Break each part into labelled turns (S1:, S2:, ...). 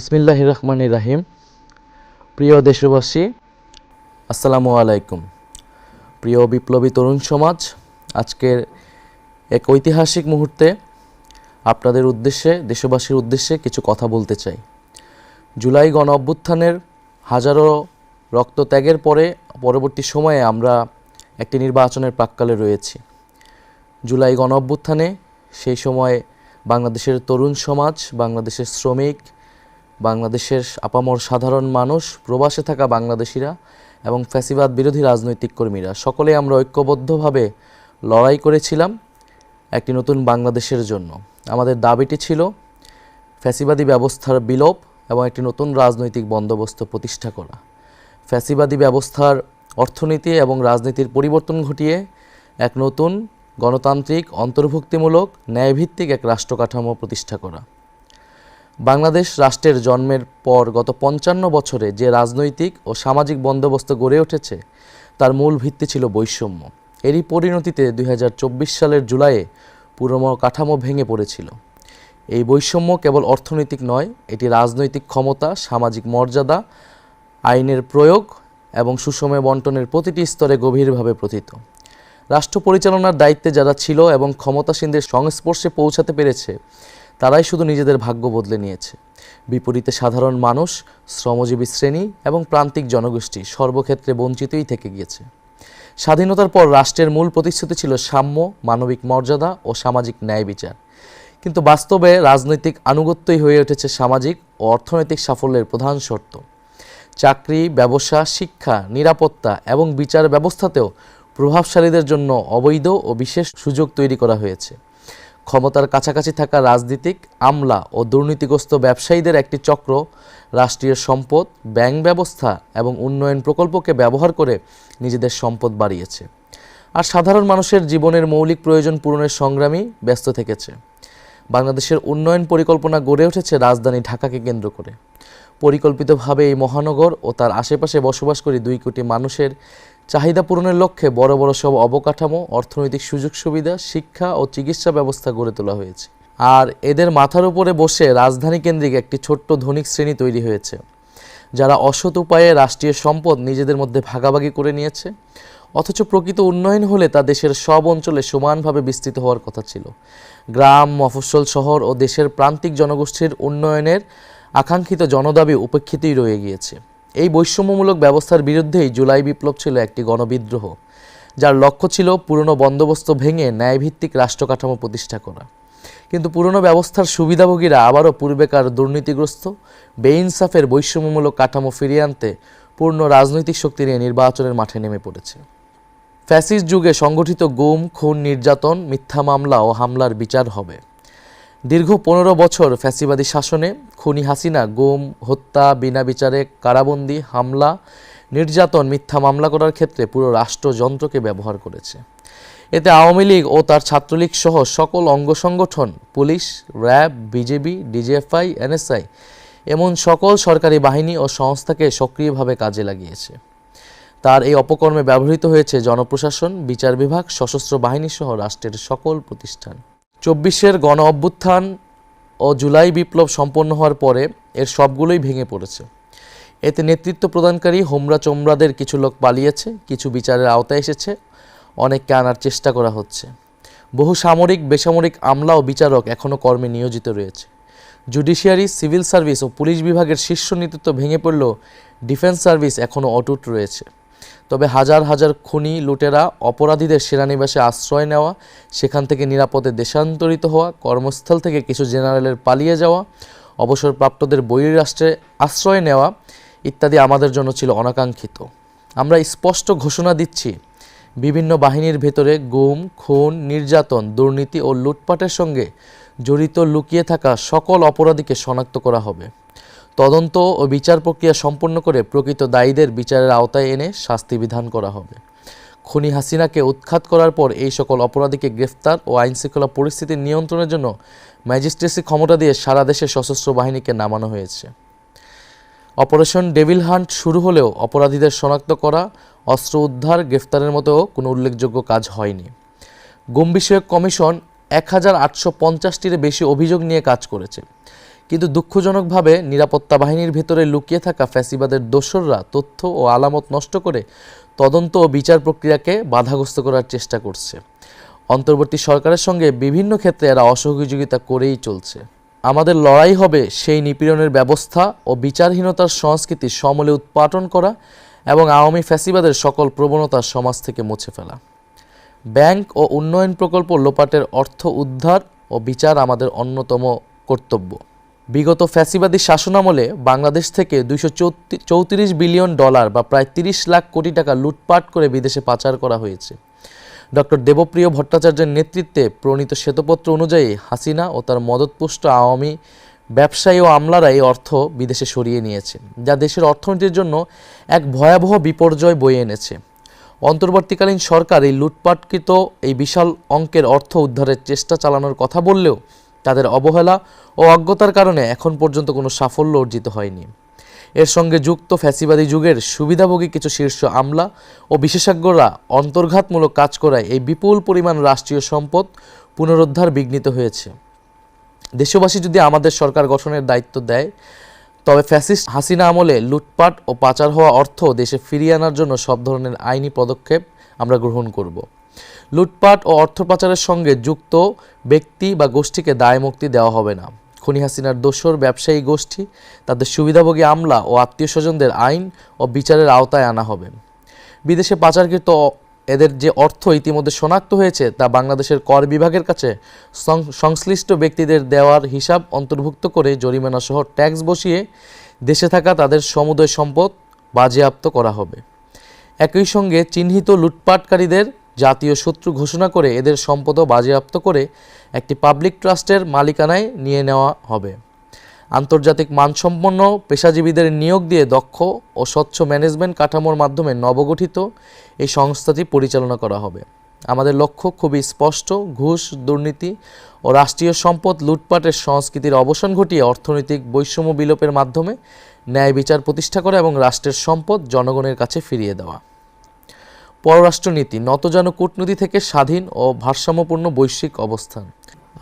S1: বিসমিল্লাহির রহমানির রহিম। প্রিয় দেশবাসী, আসসালামু আলাইকুম। প্রিয় বিপ্লবী তরুণ সমাজ, আজকের এক ঐতিহাসিক মুহূর্তে আপনাদের উদ্দেশ্যে, দেশবাসীর উদ্দেশ্যে কিছু কথা বলতে চাই। জুলাই গণ অভ্যুত্থানের হাজারো রক্তত্যাগের পরবর্তী সময়ে আমরা একটি নির্বাচনের প্রাক্কালে রয়েছি। জুলাই গণ অভ্যুত্থানে সেই সময় বাংলাদেশের তরুণ সমাজ, বাংলাদেশের শ্রমিক, বাংলাদেশের আপামর সাধারণ মানুষ, প্রবাসে থাকা বাংলাদেশিরা এবং ফ্যাসিবাদ বিরোধী রাজনৈতিক কর্মীরা সকলে আমরা ঐক্যবদ্ধভাবে লড়াই করেছিলাম একটি নতুন বাংলাদেশের জন্য। আমাদের দাবিটি ছিল ফ্যাসিবাদী ব্যবস্থার বিলোপ এবং একটি নতুন রাজনৈতিক বন্দোবস্ত প্রতিষ্ঠা করা। ফ্যাসিবাদী ব্যবস্থার অর্থনীতি এবং রাজনীতির পরিবর্তন ঘটিয়ে এক নতুন গণতান্ত্রিক, অন্তর্ভুক্তিমূলক, ন্যায়ভিত্তিক এক রাষ্ট্র কাঠামো প্রতিষ্ঠা করা। বাংলাদেশ রাষ্ট্রের জন্মের পর গত ৫৫ বছরে যে রাজনৈতিক ও সামাজিক বন্দোবস্ত গড়ে উঠেছে তার মূল ভিত্তি ছিল বৈষম্য। এরই পরিণতিতে ২০২৪ সালের জুলাইয়ে পুরো কাঠামো ভেঙে পড়েছিল। এই বৈষম্য কেবল অর্থনৈতিক নয়, এটি রাজনৈতিক ক্ষমতা, সামাজিক মর্যাদা, আইনের প্রয়োগ এবং সুষম বণ্টনের প্রতিটি স্তরে গভীরভাবে প্রথিত। রাষ্ট্র পরিচালনার দায়িত্বে যারা ছিল এবং ক্ষমতাসীনদের সংস্পর্শে পৌঁছাতে পেরেছে তারাই শুধু নিজেদের ভাগ্য বদলে নিয়েছে। বিপরীতে সাধারণ মানুষ, শ্রমজীবী শ্রেণী এবং প্রান্তিক জনগোষ্ঠী সর্বক্ষেত্রে বঞ্চিতই থেকে গিয়েছে। স্বাধীনতার পর রাষ্ট্রের মূল প্রতিশ্রুতি ছিল সাম্য, মানবিক মর্যাদা ও সামাজিক ন্যায় বিচার। কিন্তু বাস্তবে রাজনৈতিক আনুগত্যই হয়ে উঠেছে সামাজিক ও অর্থনৈতিক সাফল্যের প্রধান শর্ত। চাকরি, ব্যবসা, শিক্ষা, নিরাপত্তা এবং বিচার ব্যবস্থাতেও প্রভাবশালীদের জন্য অবৈধ ও বিশেষ সুযোগ তৈরি করা হয়েছে। ক্ষমতার কাছাকাছি থাকা রাজনীতিক, আমলা ও দুর্নীতিগ্রস্ত ব্যবসায়ীদের একটি চক্র রাষ্ট্রীয় সম্পদ, ব্যাংক ব্যবস্থা এবং উন্নয়ন প্রকল্পকে ব্যবহার করে নিজেদের সম্পদ বাড়িয়েছে, আর সাধারণ মানুষের জীবনের মৌলিক প্রয়োজন পূরণের সংগ্রামী ব্যস্ত থেকেছে। বাংলাদেশের উন্নয়ন পরিকল্পনা গড়ে উঠেছে রাজধানী ঢাকাকে কেন্দ্র করে। পরিকল্পিতভাবে এই মহানগর ও তার আশেপাশে বসবাসকারী ২ কোটি মানুষের চাহিদা পূরণের লক্ষ্যে বড় বড় সব অবকাঠামো, অর্থনৈতিক সুযোগ সুবিধা, শিক্ষা ও চিকিৎসা ব্যবস্থা গড়ে তোলা হয়েছে। আর এদের মাথার উপরে বসে রাজধানী কেন্দ্রিক একটি ছোট্ট ধনিক শ্রেণী তৈরি হয়েছে, যারা অসৎ উপায়ে রাষ্ট্রীয় সম্পদ নিজেদের মধ্যে ভাগাভাগি করে নিয়েছে। অথচ প্রকৃত উন্নয়ন হলে তা দেশের সব অঞ্চলে সমানভাবে বিস্তৃত হওয়ার কথা ছিল। গ্রাম, মফস্বল, শহর ও দেশের প্রান্তিক জনগোষ্ঠীর উন্নয়নের আকাঙ্ক্ষিত জনদাবি উপেক্ষিতই রয়ে গিয়েছে। এই বৈষম্যমূলক ব্যবস্থার বিরুদ্ধেই জুলাই বিপ্লব ছিল একটি গণবিদ্রোহ, যার লক্ষ্য ছিল পুরনো বন্দোবস্ত ভেঙে ন্যায়ভিত্তিক রাষ্ট্র কাঠামো প্রতিষ্ঠা করা। কিন্তু পুরনো ব্যবস্থার সুবিধাভোগীরা আবারও পূর্বেকার দুর্নীতিগ্রস্ত, বেইনসাফের বৈষম্যমূলক কাঠামো ফিরিয়ে আনতে পূর্ণ রাজনৈতিক শক্তি নিয়ে নির্বাচনের মাঠে নেমে পড়েছে। ফ্যাসিস্ট যুগে সংগঠিত গুম, খুন, নির্যাতন, মিথ্যা মামলা ও হামলার বিচার হবে। দীর্ঘ ১৫ বছর ফ্যাসিবাদী শাসনে খুনি হাসিনা গুম, হত্যা, বিনা বিচারে কারাবন্দী, হামলা, নির্যাতন, মিথ্যা মামলা করার ক্ষেত্রে পুরো রাষ্ট্রযন্ত্রকে ব্যবহার করেছে। এতে আওয়ামী লীগ ও তার ছাত্রলীগ সহ সকল অঙ্গ সংগঠন, police, RAB, BJP, DGFI, NSI এমন সকল সরকারি বাহিনী ও সংস্থাকে সক্রিয়ভাবে কাজে লাগিয়েছে। তার এই অপকর্মে ব্যবহৃত হয়েছে জনপ্রশাসন, বিচার বিভাগ, সশস্ত্র বাহিনী সহ রাষ্ট্রের সকল প্রতিষ্ঠান। ২৪-এর গণ অভ্যুত্থান ও জুলাই বিপ্লব সম্পন্ন হওয়ার পরে এর সবগুলোই ভেঙে পড়েছে। এতে নেতৃত্ব প্রদানকারী হোমরা চোমরাদের কিছু লোক পালিয়েছে, কিছু বিচারের আওতায় এসেছে, অনেককে আনার চেষ্টা করা হচ্ছে। বহু সামরিক, বেসামরিক আমলা ও বিচারক এখনও কর্মে নিয়োজিত রয়েছে। জুডিশিয়ারি, সিভিল সার্ভিস ও পুলিশ বিভাগের শীর্ষ নেতৃত্ব ভেঙে পড়লেও ডিফেন্স সার্ভিস এখনও অটুট রয়েছে। তবে হাজার হাজার খুনি, লুটেরা, অপরাধীদের সেনানিবাসে আশ্রয় নেওয়া, সেখান থেকে নিরাপদে দেশান্তরিত হওয়া, কর্মস্থল থেকে কিছু জেনারেলের পালিয়ে যাওয়া, অবসরপ্রাপ্তদের বহির্রাষ্ট্রে আশ্রয় নেওয়া ইত্যাদি আমাদের জন্য ছিল অনাকাঙ্ক্ষিত। আমরা স্পষ্ট ঘোষণা দিচ্ছি, বিভিন্ন বাহিনীর ভেতরে গুম, খুন, নির্যাতন, দুর্নীতি ও লুটপাটের সঙ্গে জড়িত লুকিয়ে থাকা সকল অপরাধীকে শনাক্ত করা হবে। তদন্ত ও বিচার প্রক্রিয়া সম্পন্ন করে প্রকৃত দায়ীদের বিচারের আওতায় এনে শাস্তি বিধান করা হবে। খুনি হাসিনাকে উৎখাত করার পর এই সকল অপরাধীকে গ্রেফতার ও আইনশৃঙ্খলা পরিস্থিতি নিয়ন্ত্রণের জন্য ম্যাজিস্ট্রেসি ক্ষমতা দিয়ে সারা দেশে সশস্ত্র বাহিনীকে নামানো হয়েছে। অপারেশন ডেভিল হান্ট শুরু হলেও অপরাধীদের শনাক্ত করা, অস্ত্র উদ্ধার, গ্রেফতারের মতো কোনো উল্লেখযোগ্য কাজ হয়নি। গুম বিষয়ক কমিশন ১,৮৫০টির বেশি অভিযোগ নিয়ে কাজ করেছে, কিন্তু দুঃখজনকভাবে নিরাপত্তা বাহিনীর ভেতরে লুকিয়ে থাকা ফ্যাসিবাদের দোসররা তথ্য ও আলামত নষ্ট করে তদন্ত ও বিচার প্রক্রিয়াকে বাধাগ্রস্ত করার চেষ্টা করছে। অন্তর্বর্তী সরকারের সঙ্গে বিভিন্ন ক্ষেত্রে এরা অসহযোগিতা করেই চলছে। আমাদের লড়াই হবে সেই নিপীড়নের ব্যবস্থা ও বিচারহীনতার সংস্কৃতি সমূলে উৎপাটন করা এবং আওয়ামী ফ্যাসিবাদের সকল প্রবণতা সমাজ থেকে মুছে ফেলা। ব্যাংক ও উন্নয়ন প্রকল্প লোপাটের অর্থ উদ্ধার ও বিচার আমাদের অন্যতম কর্তব্য। বিগত ফ্যাসিবাদী শাসনামলে বাংলাদেশ থেকে $234 বিলিয়ন বা প্রায় 30 লাখ কোটি টাকা লুটপাট করে বিদেশে পাচার করা হয়েছে। ডক্টর দেবপ্রিয় ভট্টাচার্যের নেতৃত্বে প্রণীত শ্বেতপত্র অনুযায়ী হাসিনা ও তার মদতপুষ্ট আওয়ামী ব্যবসায়ী ও আমলারা এই অর্থ বিদেশে সরিয়ে নিয়েছে, যা দেশের অর্থনীতির জন্য এক ভয়াবহ বিপর্যয় বয়ে এনেছে। অন্তর্বর্তীকালীন সরকার এই লুটপাটকৃত এই বিশাল অঙ্কের অর্থ উদ্ধারের চেষ্টা চালানোর কথা বললেও তাদের অবহেলা ও অজ্ঞতার কারণে এখন পর্যন্ত কোনো সাফল্য অর্জিত হয়নি। এর সঙ্গে যুক্ত ফ্যাসিবাদী যুগের সুবিধাভোগী কিছু শীর্ষ আমলা ও বিশেষজ্ঞরা অন্তর্ঘাতমূলক কাজ করায় এই বিপুল পরিমাণ রাষ্ট্রীয় সম্পদ পুনরুদ্ধার বিঘ্নিত হয়েছে। দেশবাসী যদি আমাদের সরকার গঠনের দায়িত্ব দেয়, তবে ফ্যাসিস্ট হাসিনা আমলে লুটপাট ও পাচার হওয়া অর্থ দেশে ফিরিয়ে আনার জন্য সব ধরনের আইনি পদক্ষেপ আমরা গ্রহণ করব। লুটপাট ও অর্থ পাচারের সঙ্গে যুক্ত ব্যক্তি বা গোষ্ঠীকে দায়মুক্তি দেওয়া হবে না। খুনি হাসিনার দোসর ব্যবসায়ী গোষ্ঠী, তাদের সুবিধাভোগী আমলা ও আত্মীয় স্বজনদের আইন ও বিচারের আওতায় আনা হবে। বিদেশে পাচারকৃত এদের যে অর্থ ইতিমধ্যে শনাক্ত হয়েছে তা বাংলাদেশের কর বিভাগের কাছে সংশ্লিষ্ট ব্যক্তিদের দেওয়ার হিসাব অন্তর্ভুক্ত করে জরিমানা সহ ট্যাক্স বসিয়ে দেশে থাকা তাদের সমুদয় সম্পদ বাজেয়াপ্ত করা হবে। একই সঙ্গে চিহ্নিত লুটপাটকারীদের জাতীয় শত্রু ঘোষণা করে এদের সম্পদও বাজেয়াপ্ত করে একটি পাবলিক ট্রাস্টের মালিকানায় নিয়ে নেওয়া হবে। আন্তর্জাতিক মানসম্পন্ন পেশাজীবীদের নিয়োগ দিয়ে দক্ষ ও স্বচ্ছ ম্যানেজমেন্ট কাঠামোর মাধ্যমে নবগঠিত এই সংস্থাটি পরিচালনা করা হবে। আমাদের লক্ষ্য খুবই স্পষ্ট: ঘুষ, দুর্নীতি ও রাষ্ট্রীয় সম্পদ লুটপাটের সংস্কৃতির অবসান ঘটিয়ে অর্থনৈতিক বৈষম্য বিলোপের মাধ্যমে ন্যায় বিচার প্রতিষ্ঠা করা এবং রাষ্ট্রের সম্পদ জনগণের কাছে ফিরিয়ে দেওয়া। পররাষ্ট্রনীতি নতজানু কূটনীতি থেকে স্বাধীন ও ভারসাম্যপূর্ণ বৈশ্বিক অবস্থান।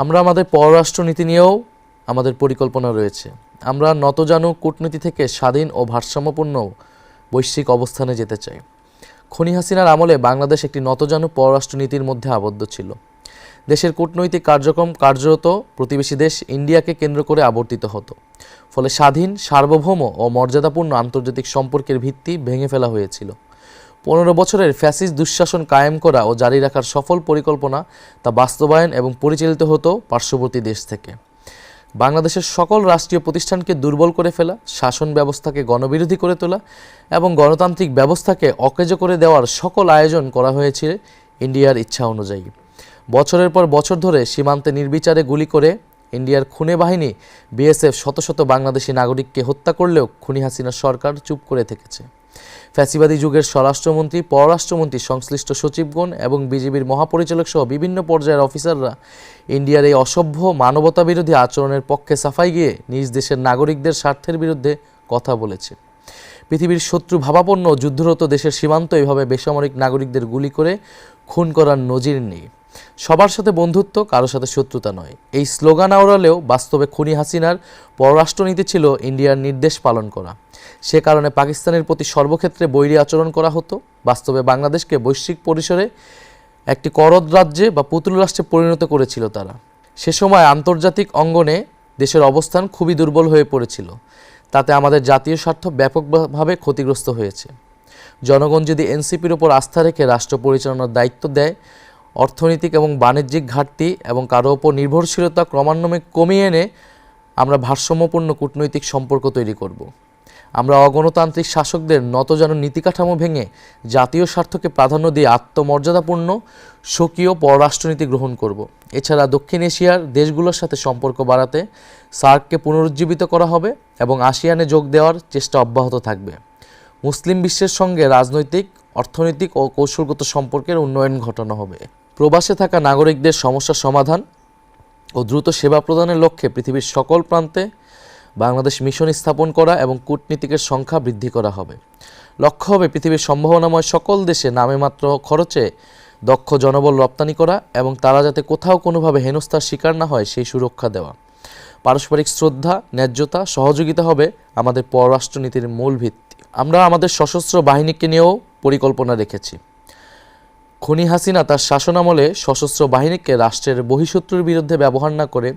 S1: আমরা আমাদের পররাষ্ট্রনীতি নিয়েও আমাদের পরিকল্পনা রয়েছে। আমরা নতজানু কূটনীতি থেকে স্বাধীন ও ভারসাম্যপূর্ণ বৈশ্বিক অবস্থানে যেতে চাই। খুনি হাসিনার আমলে বাংলাদেশ একটি নতজানু পররাষ্ট্রনীতির মধ্যে আবদ্ধ ছিল। দেশের কূটনৈতিক কার্যক্রম কার্যরত প্রতিবেশী দেশ ইন্ডিয়াকে কেন্দ্র করে আবর্তিত হতো। ফলে স্বাধীন, সার্বভৌম ও মর্যাদাপূর্ণ আন্তর্জাতিক সম্পর্কের ভিত্তি ভেঙে ফেলা হয়েছিল। 15 বছরের ফ্যাসিস্ট দুঃশাসন কায়েম করা ও জারি রাখার সফল পরিকল্পনা তা বাস্তবায়ন এবং পরিচালিত হতো পার্শ্ববর্তী দেশ থেকে। বাংলাদেশের সকল রাষ্ট্রীয় প্রতিষ্ঠানকে দুর্বল করে ফেলা, শাসন ব্যবস্থাকে গণবিরোধী করে তোলা এবং গণতান্ত্রিক ব্যবস্থাকে অকেজো করে দেওয়ার সকল আয়োজন করা হয়েছে ইন্ডিয়ার ইচ্ছা অনুযায়ী। বছরের পর বছর ধরে সীমান্তে নির্বিচারে গুলি করে ইন্ডিয়ার খুনে বাহিনী বিএসএফ শত শত বাংলাদেশি নাগরিককে হত্যা করলেও খুনি হাসিনা সরকার চুপ করে থেকেছে। ফ্যাসিবাদী যুগের স্বরাষ্ট্রমন্ত্রী, পররাষ্ট্রমন্ত্রী, সংশ্লিষ্ট সচিবগণ এবং বিজিবির মহাপরিচালক সহ বিভিন্ন পর্যায়ের অফিসাররা ইন্ডিয়ার এই অসভ্য মানবতাবিরোধী আচরণের পক্ষে সাফাই গিয়ে নিজ দেশের নাগরিকদের স্বার্থের বিরুদ্ধে কথা বলেছে। পৃথিবীর শত্রু ভাবাপন্ন যুদ্ধরত দেশের সীমান্ত এভাবে বেসামরিক নাগরিকদের গুলি করে খুন করার নজির নেই। সবার সাথে বন্ধুত্ব, কারোর সাথে শত্রুতা নয়, এই স্লোগান আওড়ালেও বাস্তবে খুনি হাসিনার পররাষ্ট্রনীতি ছিল ইন্ডিয়ার নির্দেশ পালন করা। সে কারণে পাকিস্তানের প্রতি সর্বক্ষেত্রে বৈরী আচরণ করা হতো। বাস্তবে বাংলাদেশকে বৈশ্বিক পরিসরে একটি করদ রাজ্যে বা পুতুল রাষ্ট্রে পরিণত করেছিল তারা। সে সময় আন্তর্জাতিক অঙ্গনে দেশের অবস্থান খুবই দুর্বল হয়ে পড়েছিল। তাতে আমাদের জাতীয় স্বার্থ ব্যাপকভাবে ক্ষতিগ্রস্ত হয়েছে। জনগণ যদি এনসিপির উপর আস্থা রেখে রাষ্ট্র পরিচালনার দায়িত্ব দেয়, অর্থনৈতিক এবং বাণিজ্যিক ঘাটতি এবং কারো ওপর নির্ভরশীলতা ক্রমান্বয়ে কমিয়ে এনে আমরা ভারসাম্যপূর্ণ কূটনৈতিক সম্পর্ক তৈরি করব। আমরা অগণতান্ত্রিক শাসকদের নতজানু নীতিকাঠামো ভেঙে জাতীয় স্বার্থকে প্রাধান্য দিয়ে আত্মমর্যাদাপূর্ণ স্বকীয় পররাষ্ট্রনীতি গ্রহণ করব। এছাড়া দক্ষিণ এশিয়ার দেশগুলোর সাথে সম্পর্ক বাড়াতে সার্ককে পুনরুজ্জীবিত করা হবে এবং আসিয়ানে যোগ দেওয়ার চেষ্টা অব্যাহত থাকবে। মুসলিম বিশ্বের সঙ্গে রাজনৈতিক, অর্থনৈতিক ও কৌশলগত সম্পর্কের উন্নয়ন ঘটানো হবে। প্রবাসে থাকা নাগরিকদের সমস্যা সমাধান ও দ্রুত সেবা প্রদানের লক্ষ্যে পৃথিবীর সকল প্রান্তে বাংলাদেশ মিশন স্থাপন করা এবং কূটনীতিকের সংখ্যা বৃদ্ধি করা হবে। লক্ষ্য হবে পৃথিবীর সম্ভাবনাময় সকল দেশে নামেমাত্র খরচে দক্ষ জনবল রপ্তানি করা এবং তারা যাতে কোথাও কোনোভাবে হেনস্থার শিকার না হয় সেই সুরক্ষা দেওয়া। পারস্পরিক শ্রদ্ধা, ন্যায্যতা, সহযোগিতা হবে আমাদের পররাষ্ট্রনীতির মূল ভিত্তি। আমরা আমাদের সশস্ত্র বাহিনীকে নিয়েও পরিকল্পনা রেখেছি। খুনি হাসিনা তার শাসনামলে সশস্ত্র বাহিনীকে রাষ্ট্রের বহিঃশত্রুর বিরুদ্ধে ব্যবহার না করে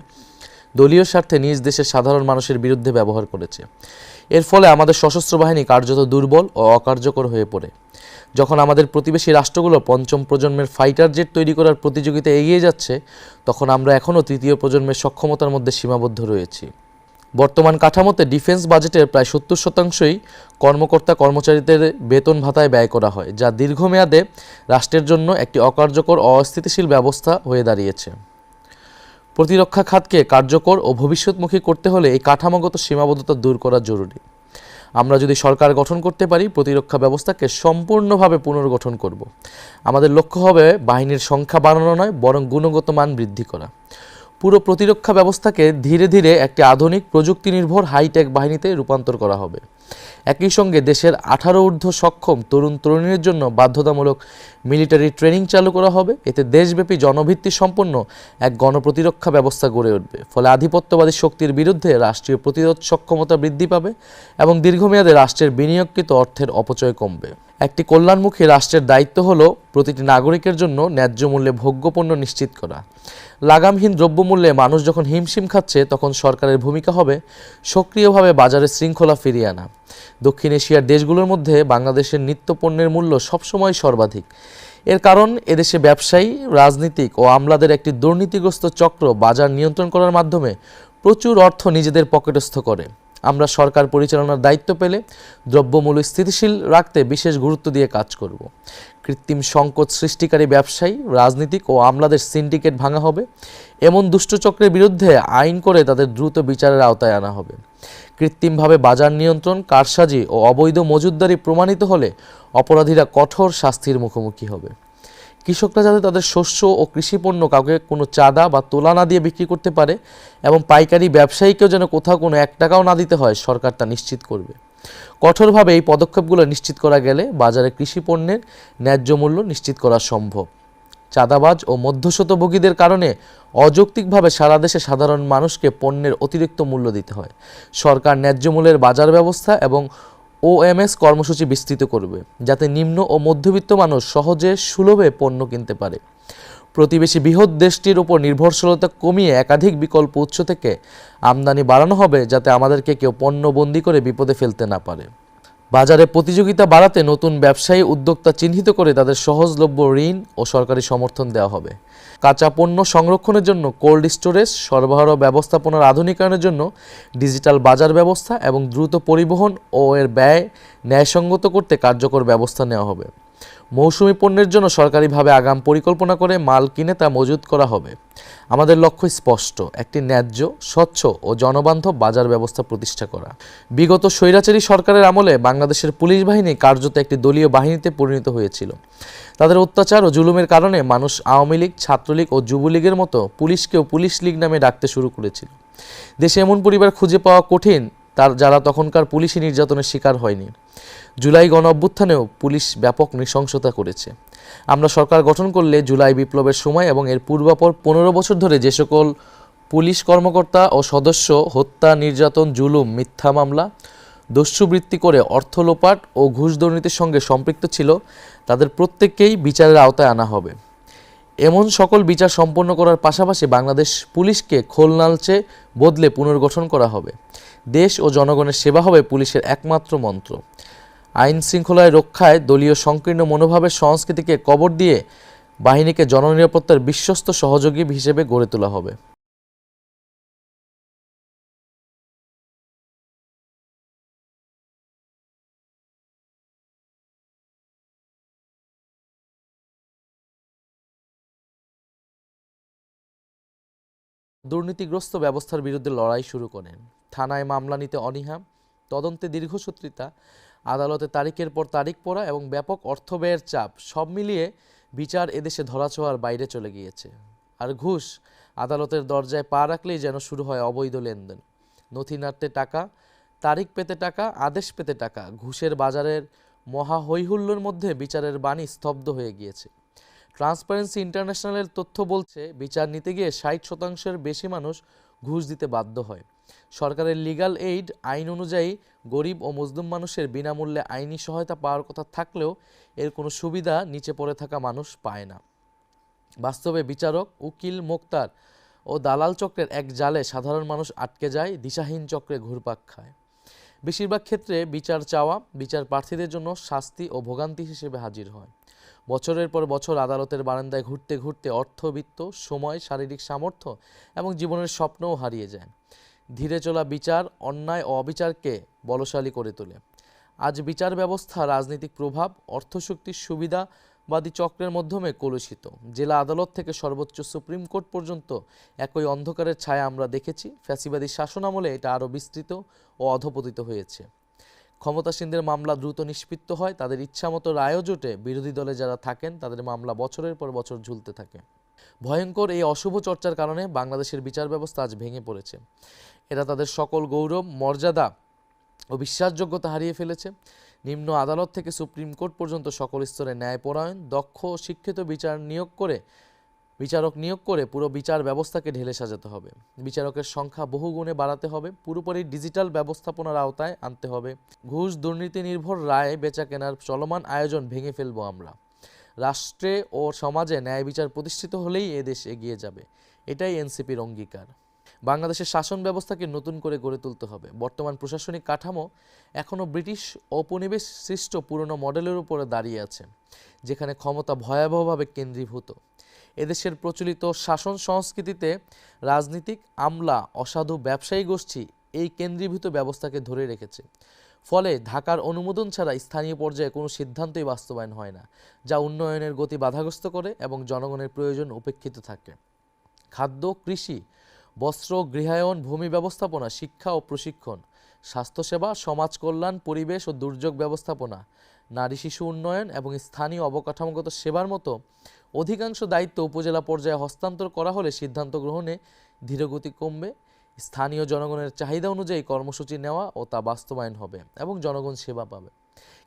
S1: দলীয় স্বার্থে নিজ দেশের সাধারণ মানুষের বিরুদ্ধে ব্যবহার করেছে। এর ফলে আমাদের সশস্ত্র বাহিনী কার্যত দুর্বল ও অকার্যকর হয়ে পড়ে। যখন আমাদের প্রতিবেশী রাষ্ট্রগুলো পঞ্চম প্রজন্মের ফাইটার জেট তৈরি করার প্রতিযোগিতায় এগিয়ে যাচ্ছে, তখন আমরা এখনও তৃতীয় প্রজন্মের সক্ষমতার মধ্যে সীমাবদ্ধ রয়েছি। বর্তমান কাঠামোতে ডিফেন্স বাজেটের প্রায় 70%ই কর্মকর্তা কর্মচারীদের বেতন ভাতায় ব্যয় করা হয়, যা দীর্ঘমেয়াদে রাষ্ট্রের জন্য একটি অকার্যকর ও অস্থিতিশীল ব্যবস্থা হয়ে দাঁড়িয়েছে। প্রতিরক্ষা খাতকে কার্যকর ও ভবিষ্যৎমুখী করতে হলে এই কাঠামোগত সীমাবদ্ধতা দূর করা জরুরি। আমরা যদি সরকার গঠন করতে পারি, প্রতিরক্ষা ব্যবস্থাকে সম্পূর্ণভাবে পুনর্গঠন করব। আমাদের লক্ষ্য হবে বাহিনীর সংখ্যা বাড়ানো নয়, বরং গুণগত মান বৃদ্ধি করা। পুরো প্রতিরক্ষা ব্যবস্থাকে ধীরে ধীরে একটি আধুনিক প্রযুক্তি নির্ভর হাইটেক বাহিনীতে রূপান্তর করা হবে। একই সঙ্গে দেশের 18 ঊর্ধ্ব সক্ষম তরুণ তরুণীদের জন্য বাধ্যতামূলক মিলিটারি ট্রেনিং চালু করা হবে। এতে দেশব্যাপী জনভিত্তি সম্পন্ন এক গণপ্রতিরক্ষা ব্যবস্থা গড়ে উঠবে। ফলে আধিপত্যবাদী শক্তির বিরুদ্ধে রাষ্ট্রীয় প্রতিরোধ সক্ষমতা বৃদ্ধি পাবে এবং দীর্ঘমেয়াদে রাষ্ট্রের বিনিয়োগকৃত অর্থের অপচয় কমবে। একটি কল্যাণমুখী রাষ্ট্রের দায়িত্ব হলো প্রতিটি নাগরিকের জন্য ন্যায্য মূল্যে ভোগ্যপণ্য নিশ্চিত করা। লাগামহীন দ্রব্যমূল্যে মানুষ যখন হিমশিম খাচ্ছে, তখন সরকারের ভূমিকা হবে সক্রিয়ভাবে বাজারে শৃঙ্খলা ফিরিয়ে আনা। দক্ষিণ এশিয়ার দেশগুলোর মধ্যে বাংলাদেশের নিত্যপণ্যের মূল্য সবসময় সর্বাধিক। এর কারণ এদেশে ব্যবসায়ী, রাজনীতিক ও আমলাদের একটি দুর্নীতিগ্রস্ত চক্র বাজার নিয়ন্ত্রণ করার মাধ্যমে প্রচুর অর্থ নিজেদের পকেটস্থ করে। আমরা সরকার পরিচালনার দায়িত্ব পেলে দ্রব্যমূল্য স্থিতিশীল রাখতে বিশেষ গুরুত্ব দিয়ে কাজ করব। কৃত্রিম সংকট সৃষ্টিকারী ব্যবসায়ী, রাজনীতিক ও আমলাদের সিন্ডিকেট ভাঙা হবে। এমন দুষ্টচক্রের বিরুদ্ধে আইন করে তাদের দ্রুত বিচারের আওতায় আনা হবে। কৃত্রিমভাবে বাজার নিয়ন্ত্রণ, কারসাজি ও অবৈধ মজুতদারি প্রমাণিত হলে অপরাধীরা কঠোর শাস্তির মুখোমুখি হবে। কৃষকরা যাতে তাদের শস্য ও কৃষিপণ্য কাউকে কোনো চাঁদা বা তোলা না দিয়ে বিক্রি করতে পারে এবং পাইকারি ব্যবসায়ীকেও যেন কোথাও কোনো 1 টাকাও না দিতে হয়, সরকার তা নিশ্চিত করবে। কঠোরভাবে এই পদক্ষেপগুলো নিশ্চিত করা গেলে বাজারে কৃষিপণ্যের ন্যায্য মূল্য নিশ্চিত করা সম্ভব। চাঁদাবাজ ও মধ্যস্বত্বভোগীদের কারণে অযৌক্তিকভাবে সারা দেশে সাধারণ মানুষকে পণ্যের অতিরিক্ত মূল্য দিতে হয়। সরকার ন্যায্য মূল্যের বাজার ব্যবস্থা এবং OMS কর্মসূচি বিস্তৃত করবে, যাতে নিম্ন ও মধ্যবিত্ত মানুষ সহজে সুলভে পণ্য কিনতে পারে। প্রতিবেশী বৃহৎ দেশটির উপর নির্ভরশীলতা কমিয়ে একাধিক বিকল্প উৎস থেকে আমদানি বাড়ানো হবে, যাতে আমাদেরকে কেউ পণ্য বন্দী করে বিপদে ফেলতে না পারে। বাজারে প্রতিযোগিতা বাড়াতে নতুন ব্যবসায়ী উদ্যোক্তা চিহ্নিত করে তাদের সহজলভ্য ঋণ ও সরকারি সমর্থন দেওয়া হবে। কাঁচা পণ্য সংরক্ষণের জন্য কোল্ড স্টোরেজ, সরবরাহ ব্যবস্থাপনার আধুনিকায়নের জন্য ডিজিটাল বাজার ব্যবস্থা এবং দ্রুত পরিবহন ও এর ব্যয় ন্যায়সঙ্গত করতে কার্যকর ব্যবস্থা নেওয়া হবে। মৌসুমি পণ্যের জন্য সরকারিভাবে আগাম পরিকল্পনা করে মাল কিনে তা মজুত করা হবে। আমাদের লক্ষ্য স্পষ্ট, একটি ন্যায্য, স্বচ্ছ ও জনবান্ধব বাজার ব্যবস্থা প্রতিষ্ঠা করা। বিগত স্বৈরাচারী সরকারের আমলে বাংলাদেশের পুলিশ বাহিনী কার্যত একটি দলীয় বাহিনীতে পরিণত হয়েছিল। তাদের অত্যাচার ও জুলুমের কারণে মানুষ আওয়ামী লীগ, ছাত্রলীগ ও যুবলীগের মতো পুলিশকেও পুলিশ লীগ নামে ডাকতে শুরু করেছিল। দেশে এমন পরিবার খুঁজে পাওয়া কঠিন যারা তখনকার পুলিশি নির্যাতনের শিকার হয়নি। জুলাই গণ অভ্যুত্থানেও পুলিশ ব্যাপক নৃশংসতা করেছে। আমরা সরকার গঠন করলে জুলাই বিপ্লবের সময় এবং এর পূর্বাপর 15 বছর ধরে যে সকল পুলিশ কর্মকর্তা ও সদস্য হত্যা, নির্যাতন, জুলুম, মিথ্যা মামলা, দস্যুবৃত্তি করে অর্থ লোপাট ও ঘুষ দুর্নীতির সঙ্গে সম্পৃক্ত ছিল, তাদের প্রত্যেককেই বিচারের আওতায় আনা হবে। এমন সকল বিচার সম্পন্ন করার পাশাপাশি বাংলাদেশ পুলিশকে খোলনালচে বদলে পুনর্গঠন করা হবে। দেশ ও জনগণের সেবা হবে পুলিশের একমাত্র মন্ত্র। আইন শৃঙ্খলায় রক্ষায় দলীয় সংকীর্ণ মনোভাবের সংস্কৃতিকে কবর দিয়ে বাহিনীকে জননিরাপত্তার বিশ্বস্ত সহযোগী হিসেবে গড়ে তোলা হবে। দুর্নীতিগ্রস্ত ব্যবস্থার বিরুদ্ধে লড়াই শুরু করেন। থানায় মামলা নিতে অনীহা, তদন্তে দীর্ঘসূত্রিতা, আদালতে তারিখের পর তারিখ পড়া এবং ব্যাপক অর্থ ব্যয়ের চাপ, সব মিলিয়ে বিচার এদেশে ধরাছোঁয়ার বাইরে চলে গিয়েছে। আর ঘুষ, আদালতের দরজায় পা রাখলেই যেন শুরু হয় অবৈধ লেনদেন। নথি নাড়তে টাকা, তারিখ পেতে টাকা, আদেশ পেতে টাকা। ঘুষের বাজারের মহা হৈহুল্লোর মধ্যে বিচারের বাণী স্তব্ধ হয়ে গিয়েছে। ট্রান্সপারেন্সি ইন্টারন্যাশনালের তথ্য বলছে, বিচার নিতে গিয়ে 60% বেশি মানুষ ঘুষ দিতে বাধ্য হয়। সরকারের লিগ্যাল এইড আইন অনুযায়ী গরিব ও মজলুম মানুষের বিনামূল্যে আইনি সহায়তা পাওয়ার কথা থাকলেও এর কোনো সুবিধা নিচে পড়ে থাকা মানুষ পায় না। বাস্তবে বিচারক, উকিল, মোক্তার ও দালাল চক্রের এক জালে সাধারণ মানুষ আটকে যায়, দিশাহীন চক্রে ঘুরপাক খায়। বেশিরভাগ ক্ষেত্রে বিচার চাওয়া বিচার প্রার্থীদের জন্য শাস্তি ও ভোগান্তি হিসেবে হাজির হয়। বছরের পর বছর আদালতের বারান্দায় ঘুরতে ঘুরতে অর্থবিত্ত, সময়, শারীরিক সামর্থ্য এবং জীবনের স্বপ্নও হারিয়ে যায়। ধীরে চলা বিচার অন্যায় ও অবিচারকে বলশালী করে তোলে। আজ বিচার ব্যবস্থা রাজনৈতিক প্রভাব, অর্থশক্তির সুবিধাবাদী চক্রের মাধ্যমে কলুষিত। জেলা আদালত থেকে সর্বোচ্চ সুপ্রিম কোর্ট পর্যন্ত একই অন্ধকারের ছায়া আমরা দেখেছি। ফ্যাসিবাদী শাসনামলে এটা আরও বিস্তৃত ও অধপতিত হয়েছে। ক্ষমতাসীনদের মামলা দ্রুত নিষ্পত্তি হয়, তাদের ইচ্ছামতো রায়ও জোটে। বিরোধী দলে যারা থাকেন তাদের মামলা বছরের পর বছর ঝুলতে থাকে। ভয়ঙ্কর এই অশুভ চর্চার কারণে বাংলাদেশের বিচার ব্যবস্থা আজ ভেঙে পড়েছে। এরা তাদের সকল গৌরব, মর্যাদা ও বিশ্বাসযোগ্যতা হারিয়ে ফেলেছে। নিম্ন আদালত থেকে সুপ্রিম কোর্ট পর্যন্ত সকল স্তরে ন্যায়পরায়ণ, দক্ষ ও শিক্ষিত বিচারক নিয়োগ করে পুরো বিচার ব্যবস্থাকে ঢেলে সাজাতে হবে। বিচারকের সংখ্যা বহুগুণে বাড়াতে হবে। পুরোপুরি ডিজিটাল ব্যবস্থাপনার আওতায় আনতে হবে। ঘুষ, দুর্নীতি নির্ভর রায় বেচা কেনার চলমান আয়োজন ভেঙে ফেলবো আমরা। রাষ্ট্রে ও সমাজে ন্যায় বিচার প্রতিষ্ঠিত হলেই এদেশ এগিয়ে যাবে। এটাই এনসিপির অঙ্গীকার। বাংলাদেশের শাসন ব্যবস্থাকে নতুন করে গড়ে তুলতে হবে। বর্তমান প্রশাসনিক কাঠামো এখনও ব্রিটিশ ঔপনিবেশ সৃষ্ট পুরনো মডেলের উপরে দাঁড়িয়ে আছে, যেখানে ক্ষমতা ভয়াবহভাবে কেন্দ্রীভূত। এদেশের প্রচলিত শাসন সংস্কৃতিতে রাজনীতিক আমলা, অসাধু ব্যবসায়ী গোষ্ঠী এই কেন্দ্রীভূত ব্যবস্থাকে ধরে রেখেছে। ফলে ঢাকার অনুমোদন ছাড়া স্থানীয় পর্যায়ে কোনো সিদ্ধান্তই বাস্তবায়ন হয় না, যা উন্নয়নের গতি বাধাগ্রস্ত করে এবং জনগণের প্রয়োজন উপেক্ষিত থাকে। খাদ্য, কৃষি, বস্ত্র, গৃহায়ন, ভূমি ব্যবস্থাপনা, শিক্ষা ও প্রশিক্ষণ, স্বাস্থ্যসেবা, সমাজ কল্যাণ, পরিবেশ ও দুর্যোগ ব্যবস্থাপনা, নারী শিশু উন্নয়ন এবং স্থানীয় অবকাঠামোগত সেবার মতো অধিকাংশ দায়িত্ব উপজেলা পর্যায়ে হস্তান্তর করা হলে সিদ্ধান্ত গ্রহণে ধীরগতি কমবে। স্থানীয় জনগণের চাহিদা অনুযায়ী কর্মসূচি নেওয়া ও তা বাস্তবায়ন হবে এবং জনগণ সেবা পাবে।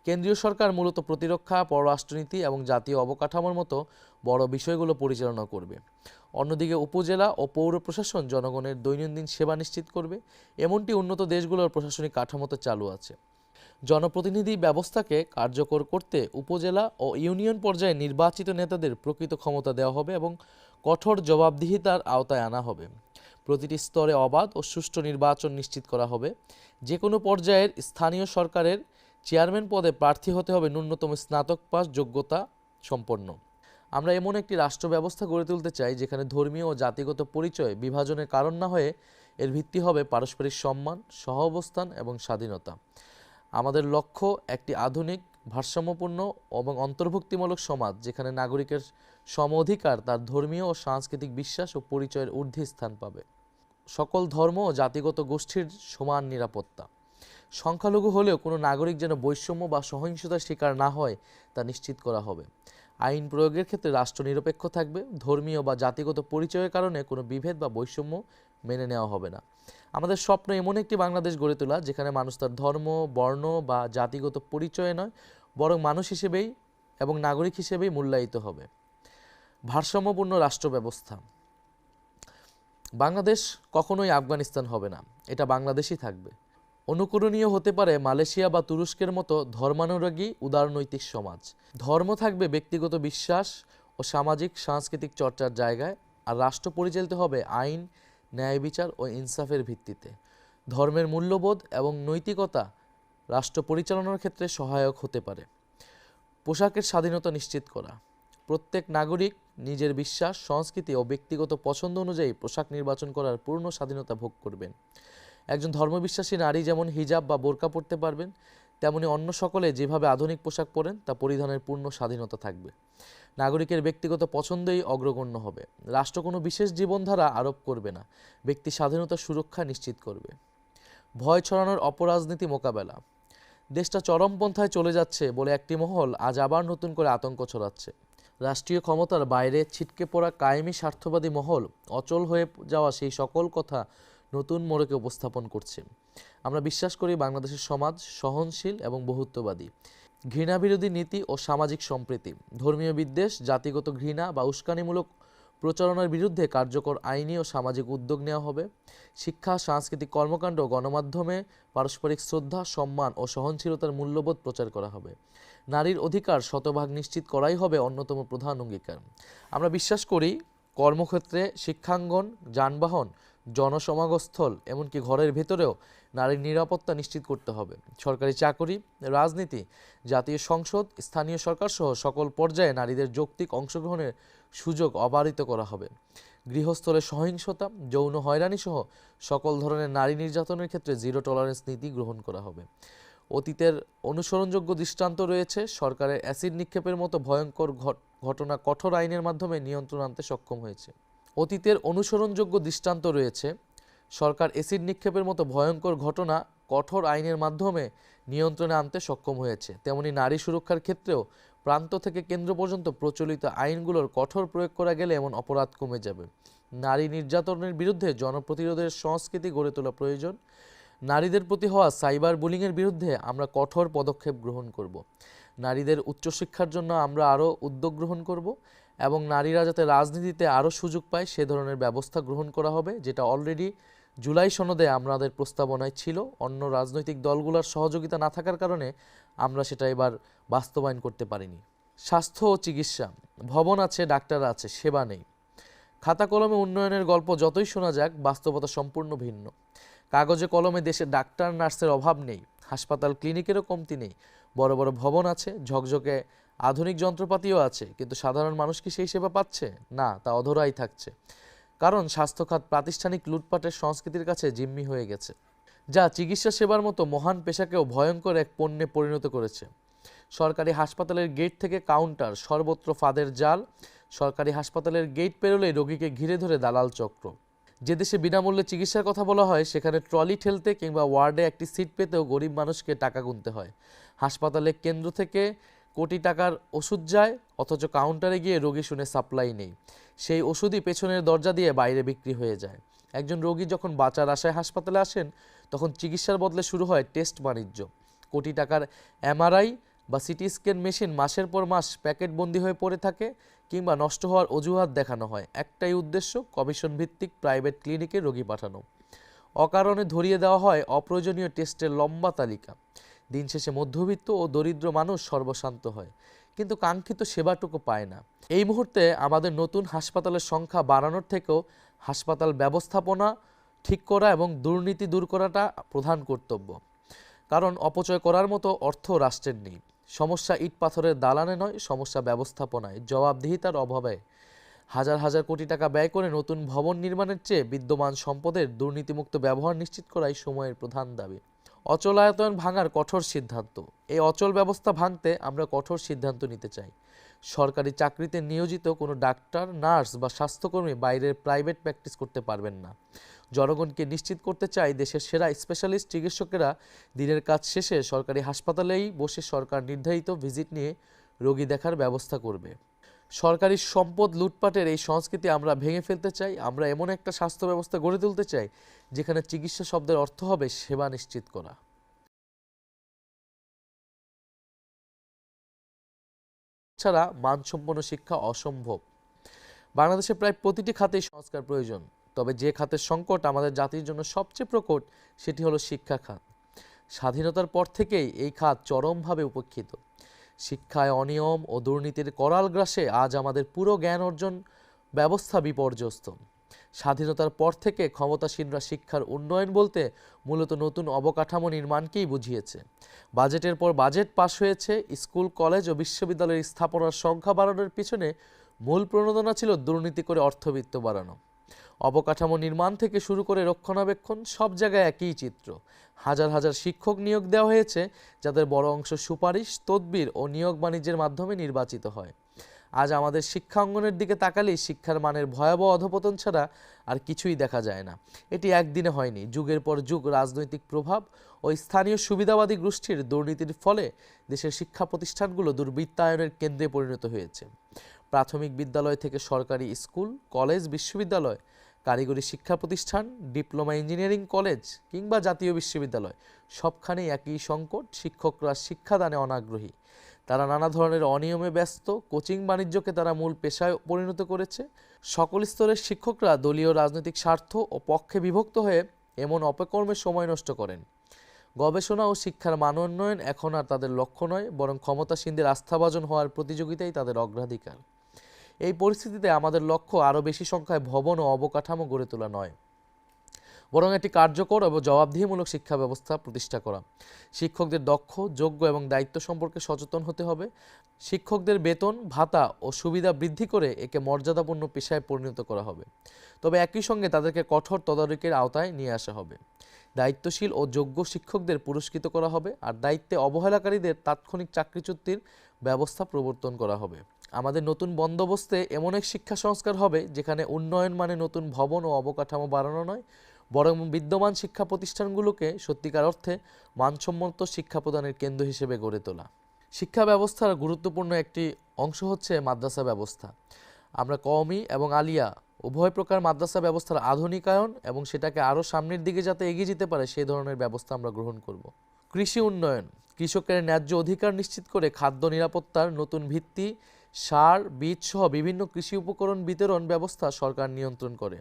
S1: কেন্দ্রীয় সরকার মূলত প্রতিরক্ষা, পররাষ্ট্রনীতি এবং জাতীয় অবকাঠামোর মতো বড় বিষয়গুলো পরিচালনা করবে। অন্যদিকে উপজেলা ও পৌর প্রশাসন জনগণের দৈনন্দিন সেবা নিশ্চিত করবে। এমনটি উন্নত দেশগুলোর প্রশাসনিক কাঠামোতে চালু আছে। জনপ্রতিনিধি ব্যবস্থাকে কার্যকর করতে উপজেলা ও ইউনিয়ন পর্যায়ে নির্বাচিত নেতাদের প্রকৃত ক্ষমতা দেওয়া হবে এবং কঠোর জবাবদিহিতার আওতায় আনা হবে। প্রতিটি স্তরে অবাধ ও সুষ্ঠু নির্বাচন নিশ্চিত করা হবে। যে কোনো পর্যায়ের স্থানীয় সরকারের চেয়ারম্যান পদে প্রার্থী হতে হবে ন্যূনতম স্নাতক পাস যোগ্যতা সম্পন্ন। আমরা এমন একটি রাষ্ট্র ব্যবস্থা গড়ে তুলতে চাই যেখানে ধর্মীয় ও জাতিগত পরিচয় বিভাজনের কারণ না হয়ে এর ভিত্তি হবে পারস্পরিক সম্মান, সহাবস্থান এবং স্বাধীনতা। আমাদের লক্ষ্য একটি আধুনিক, ভারসাম্যপূর্ণ এবং অন্তর্ভুক্তিমূলক সমাজ, যেখানে নাগরিকের সম অধিকার তার ধর্মীয় ও সাংস্কৃতিক বিশ্বাস ও পরিচয়ের ঊর্ধ্বে স্থান পাবে। সকল ধর্ম ও জাতিগত গোষ্ঠীর সমান নিরাপত্তা। সংখ্যালঘু হলেও কোনো নাগরিক যেন বৈষম্য বা সহিংসতার শিকার না হয় তা নিশ্চিত করা হবে। আইন প্রয়োগের ক্ষেত্রে রাষ্ট্র নিরপেক্ষ থাকবে। ধর্মীয় বা জাতিগত পরিচয়ের কারণে কোনো বিভেদ বা বৈষম্য মেনে নেওয়া হবে না। আমাদের স্বপ্ন এমন একটি বাংলাদেশ গড়ে তোলা যেখানে মানুষ তার ধর্ম, বর্ণ বা জাতিগত পরিচয়ে নয়, বরং মানুষ হিসেবেই এবং নাগরিক হিসেবেই মূল্যায়িত হবে। ভারসাম্যপূর্ণ রাষ্ট্র ব্যবস্থা। বাংলাদেশ কখনোই আফগানিস্তান হবে না, এটা বাংলাদেশই থাকবে। অনুকরণীয় হতে পারে মালয়েশিয়া বা তুরস্কের মতো ধর্মানুরাগী উদারনৈতিক সমাজ। ধর্ম থাকবে ব্যক্তিগত বিশ্বাস ও সামাজিক সাংস্কৃতিক চর্চার জায়গায়, আর রাষ্ট্র পরিচালিত হবে আইন, ন্যায় বিচার ও ইনসাফের ভিত্তিতে। ধর্মের মূল্যবোধ এবং নৈতিকতা রাষ্ট্র পরিচালনার ক্ষেত্রে সহায়ক হতে পারে। পোশাকের স্বাধীনতা নিশ্চিত করা। প্রত্যেক নাগরিক নিজের বিশ্বাস, সংস্কৃতি ও ব্যক্তিগত পছন্দ অনুযায়ী পোশাক নির্বাচন করার পূর্ণ স্বাধীনতা ভোগ করবেন। একজন ধর্মবিশ্বাসী নারী যেমন হিজাব বা বোরকা পরতে পারবেন, তেমনি অন্য সকলে যেভাবে আধুনিক পোশাক পরেন তা পরিধানের পূর্ণ স্বাধীনতা থাকবে। নাগরিকের ব্যক্তিগত পছন্দই অগ্রগণ্য হবে। রাষ্ট্র কোনো বিশেষ জীবনধারা আরোপ করবে না, ব্যক্তি স্বাধীনতার সুরক্ষা নিশ্চিত করবে। ভয় ছড়ানোর অপরাজনীতি মোকাবেলা। দেশটা চরমপন্থায় চলে যাচ্ছে বলে একটি মহল আজ আবার নতুন করে আতঙ্ক ছড়াচ্ছে। রাষ্ট্রীয় ক্ষমতার বাইরে ছিটকে পড়া কায়েমি স্বার্থবাদী মহল অচল হয়ে যাওয়া সেই সকল কথা নতুন মোড়কে উপস্থাপন করছে। আমরা বিশ্বাস করি বাংলাদেশের সমাজ সহনশীল এবং বহুত্ববাদী। ঘৃণাবিরোধী নীতি ও সামাজিক সম্প্রীতি, ধর্মীয় বিদ্বেষ, জাতিগত ঘৃণা বা উস্কানিমূলক প্রচারণার বিরুদ্ধে কার্যকর আইনি ও সামাজিক উদ্যোগ নেওয়া হবে। শিক্ষা, সাংস্কৃতিক কর্মকাণ্ড, গণমাধ্যমে পারস্পরিক শ্রদ্ধা, সম্মান ও সহনশীলতার মূল্যবোধ প্রচার করা হবে। নারীর অধিকার শতভাগ নিশ্চিত করাই হবে অন্যতম প্রধান অঙ্গীকার। আমরা বিশ্বাস করি কর্মক্ষেত্রে, শিক্ষাঙ্গন, যানবাহন, জনসমাগমস্থল, এমনকি ঘরের ভেতরেও নারীর নিরাপত্তা নিশ্চিত করতে হবে। সরকারি চাকরি, রাজনীতি, জাতীয় সংসদ, স্থানীয় সরকার সহ সকল পর্যায়ে নারীদের যৌক্তিক অংশগ্রহণের সুযোগ অবারিত করা হবে। গৃহস্থলে সহিংসতা, যৌন হয়রানি সহ সকল ধরনের নারী নির্যাতনের ক্ষেত্রে জিরো টলারেন্স নীতি গ্রহণ করা হবে। অতীতের অনুসরণযোগ্য দৃষ্টান্ত রয়েছে। সরকারের অ্যাসিড নিক্ষেপের মতো ভয়ঙ্কর ঘটনা কঠোর আইনের মাধ্যমে নিয়ন্ত্রণ আনতে সক্ষম হয়েছে। অতীতের অনুসরণযোগ্য দৃষ্টান্ত রয়েছে। সরকার অ্যাসিড নিক্ষেপের মতো ভয়ঙ্কর ঘটনা কঠোর আইনের মাধ্যমে নিয়ন্ত্রণে আনতে সক্ষম হয়েছে। তেমনি নারী সুরক্ষার ক্ষেত্রেও প্রান্ত থেকে কেন্দ্র পর্যন্ত প্রচলিত আইনগুলোর কঠোর প্রয়োগ করা গেলে এমন অপরাধ কমে যাবে। নারী নির্যাতনের বিরুদ্ধে জনপ্রতিরোধের সংস্কৃতি গড়ে তোলা প্রয়োজন। নারীদের প্রতি হওয়া সাইবার বুলিংয়ের বিরুদ্ধে আমরা কঠোর পদক্ষেপ গ্রহণ করব। নারীদের উচ্চশিক্ষার জন্য আমরা আরও উদ্যোগ গ্রহণ করব এবং নারীরা যাতে রাজনীতিতে আরও সুযোগ পায় সে ধরনের ব্যবস্থা গ্রহণ করা হবে, যেটা অলরেডি জুলাই সনদে আমাদের প্রস্তাবনায় ছিল। অন্য রাজনৈতিক দলগুলোর সহযোগিতা না থাকার কারণে আমরা সেটা এবার বাস্তবায়ন করতে পারিনি। স্বাস্থ্য ও চিকিৎসা, ভবন আছে, ডাক্তার আছে, সেবা নেই। খাতা কলমে উন্নয়নের গল্প যতই শোনা যাক, বাস্তবতা সম্পূর্ণ ভিন্ন। কাগজে কলমে দেশে ডাক্তার, নার্সের অভাব নেই, হাসপাতাল, ক্লিনিকেরও কমতি নেই। বড় বড় ভবন আছে, ঝকঝকে আধুনিক যন্ত্রপাতিও আছে, কিন্তু সাধারণ মানুষ কি সেই সেবা পাচ্ছে? না, তা অধরাই থাকছে। কারণ স্বাস্থ্যখাত প্রাতিষ্ঠানিক লুটপাটের সংস্কৃতির কাছে জিম্মি হয়ে গেছে, যা চিকিৎসা সেবার মতো মহান পেশাকেও ভয়ঙ্কর এক পণ্যে পরিণত করেছে। সরকারি হাসপাতালের গেট থেকে কাউন্টার, সর্বত্র ফাঁদের জাল। সরকারি হাসপাতালের গেট পেরোলেই রোগীকে ঘিরে ধরে দালাল চক্র। যে দেশে বিনামূল্যে চিকিৎসার কথা বলা হয়, সেখানে ট্রলি ঠেলতে কিংবা ওয়ার্ডে একটি সিট পেতেও গরিব মানুষকে টাকা গুনতে হয়। হাসপাতালে কেন্দ্র থেকে কোটি টাকার ওষুধ যায়, অথচ কাউন্টারে গিয়ে রোগী শুনে সাপ্লাই নেই। সেই ওষুধই পেছনের দরজা দিয়ে বাইরে বিক্রি হয়ে যায়। একজন রোগী যখন বাঁচার আশায় হাসপাতালে আসেন, তখন চিকিৎসার বদলে শুরু হয় টেস্ট বাণিজ্য। কোটি টাকার এমআরআই বা সিটি স্ক্যান মেশিন মাসের পর মাস প্যাকেটবন্দি হয়ে পড়ে থাকে কিংবা নষ্ট হওয়ার অজুহাত দেখানো হয়। একটাই উদ্দেশ্য, কমিশন ভিত্তিক প্রাইভেট ক্লিনিকে রোগী পাঠানো। অকারণে ধরিয়ে দেওয়া হয় অপ্রয়োজনীয় টেস্টের লম্বা তালিকা। দিন শেষে মধ্যবিত্ত ও দরিদ্র মানুষ সর্বশান্ত হয়, কিন্তু কাঙ্ক্ষিত সেবাটুকু পায় না। এই মুহূর্তে আমাদের নতুন হাসপাতালের সংখ্যা বাড়ানোর থেকেও হাসপাতাল ব্যবস্থাপনা ঠিক করা এবং দুর্নীতি দূর করাটা প্রধান কর্তব্য। কারণ অপচয় করার মতো অর্থ রাষ্ট্রের নেই। সমস্যা ইট পাথরের দালানে নয়, সমস্যা ব্যবস্থাপনায়, জবাবদিহিতার অভাবে। হাজার হাজার কোটি টাকা ব্যয় করে নতুন ভবন নির্মাণের চেয়ে বিদ্যমান সম্পদের দুর্নীতিমুক্ত ব্যবহার নিশ্চিত করাই সময়ের প্রধান দাবি। অচলায়তন ভাঙার কঠোর সিদ্ধান্ত, এই অচল ব্যবস্থা ভাঙতে আমরা কঠোর সিদ্ধান্ত নিতে চাই। সরকারি চাকরিতে নিয়োজিত কোনো ডাক্তার, নার্স বা স্বাস্থ্যকর্মী বাইরের প্রাইভেট প্র্যাকটিস করতে পারবেন না। জনগণকে নিশ্চিত করতে চাই দেশের সেরা স্পেশালিস্ট চিকিৎসকেরা দিনের কাজ শেষে সরকারি হাসপাতালেই বসে সরকার নির্ধারিত ভিজিট নিয়ে রোগী দেখার ব্যবস্থা করবে। সরকারি সম্পদ লুটপাটের এই সংস্কৃতি আমরা ভেঙে ফেলতে চাই। আমরা এমন একটা স্বাস্থ্য ব্যবস্থা গড়ে তুলতে চাই যেখানে চিকিৎসা শব্দের অর্থ হবে সেবা নিশ্চিত করা। ছাড়া মানসম্পন্ন শিক্ষা অসম্ভব। বাংলাদেশে প্রায় প্রতিটি খাতেই সংস্কার প্রয়োজন, তবে যে খাতের সংকট আমাদের জাতির জন্য সবচেয়ে প্রকট সেটি হলো শিক্ষা খাত। স্বাধীনতার পর থেকেই এই খাত চরমভাবে উপেক্ষিত। শিক্ষায় অনিয়ম ও দুর্নীতির করাল গ্রাসে আজ আমাদের পুরো জ্ঞান অর্জন ব্যবস্থা বিপর্যস্ত। স্বাধীনতার পর থেকে ক্ষমতাসীনরা শিক্ষার উন্নয়ন বলতে মূলত নতুন অবকাঠামো নির্মাণকেই বুঝিয়েছে। বাজেটের পর বাজেট পাশ হয়েছে, স্কুল, কলেজ ও বিশ্ববিদ্যালয়ের স্থাপনার সংখ্যা বাড়ানোর পিছনে মূল প্রণোদনা ছিল দুর্নীতি করে অর্থবিত্ত বাড়ানো। অবকাঠামো নির্মাণ থেকে শুরু করে রক্ষণাবেক্ষণ, সব জায়গায় একই চিত্র। হাজার হাজার শিক্ষক নিয়োগ দেওয়া হয়েছে, যাদের বড় অংশ সুপারিশ, তদবির ও নিয়োগ বাণিজ্যের মাধ্যমে নির্বাচিত হয়। আজ আমাদের শিক্ষা অঙ্গনের দিকে তাকালেই শিক্ষার মানের ভয়াবহ অধপতন ছাড়া আর কিছুই দেখা যায় না। এটি একদিনে হয়নি, যুগের পর যুগ রাজনৈতিক প্রভাব ও স্থানীয় সুবিধাবাদী গোষ্ঠীর দুর্নীতির ফলে দেশের শিক্ষা প্রতিষ্ঠানগুলো দুর্বৃত্তায়নের কেন্দ্রে পরিণত হয়েছে। প্রাথমিক বিদ্যালয় থেকে সরকারি স্কুল, কলেজ, বিশ্ববিদ্যালয়, কারিগরি শিক্ষা প্রতিষ্ঠান, ডিপ্লোমা ইঞ্জিনিয়ারিং কলেজ কিংবা জাতীয় বিশ্ববিদ্যালয়, সবখানেই একই সংকট, শিক্ষকরা শিক্ষাদানে অনাগ্রহী। তারা নানা ধরনের অনিয়মে ব্যস্ত, কোচিং বাণিজ্যকে তারা মূল পেশায় পরিণত করেছে। সকল স্তরের শিক্ষকরা দলীয় রাজনৈতিক স্বার্থ ও পক্ষে বিভক্ত হয়ে এমন অপকর্মে সময় নষ্ট করেন। গবেষণা ও শিক্ষার মান উন্নয়ন এখন আর তাদের লক্ষ্য নয়, বরং ক্ষমতাসীনদের আস্থাভাজন হওয়ার প্রতিযোগিতাই তাদের অগ্রাধিকার। এই পরিস্থিতিতে আমাদের লক্ষ্য আরও বেশি সংখ্যায় ভবন ও অবকাঠামো গড়ে তোলা নয়, বরং একটি কার্যকর এবং জবাবদিহিমূলক শিক্ষা ব্যবস্থা প্রতিষ্ঠা করা। শিক্ষকদের দক্ষ, যোগ্য এবং দায়িত্ব সম্পর্কে সচেতন হতে হবে। শিক্ষকদের বেতন, ভাতা ও সুবিধা বৃদ্ধি করে একে মর্যাদাপূর্ণ পেশায় পরিণত করা হবে। তবে একই সঙ্গে তাদেরকে কঠোর তদারকির আওতায় নিয়ে আসা হবে। দায়িত্বশীল ও যোগ্য শিক্ষকদের পুরস্কৃত করা হবে, আর দায়িত্বে অবহেলাকারীদের তাৎক্ষণিক চাকরিচ্যুতির ব্যবস্থা প্রবর্তন করা হবে। আমাদের নতুন বন্দোবস্তে এমন এক শিক্ষা সংস্কার হবে যেখানে উন্নয়ন মানে নতুন ভবন ও অবকাঠামো বাড়ানো নয়, বরং বিদ্যমান শিক্ষা প্রতিষ্ঠানগুলোকে সত্যিকার অর্থে মানসম্মত শিক্ষা প্রদানের কেন্দ্র হিসেবে গড়ে তোলা। শিক্ষা ব্যবস্থার গুরুত্বপূর্ণ একটি অংশ হচ্ছে মাদ্রাসা ব্যবস্থা। আমরা কওমি এবং আলিয়া উভয় প্রকার মাদ্রাসা ব্যবস্থার আধুনিকায়ন এবং সেটাকে আরও সামনের দিকে যাতে এগিয়ে যেতে পারে সেই ধরনের ব্যবস্থা আমরা গ্রহণ করব। কৃষি উন্নয়ন, কৃষকের ন্যায্য অধিকার নিশ্চিত করে খাদ্য নিরাপত্তার নতুন ভিত্তি, সার, বীজ সহ বিভিন্ন কৃষি উপকরণ বিতরণ ব্যবস্থা সরকার নিয়ন্ত্রণ করে।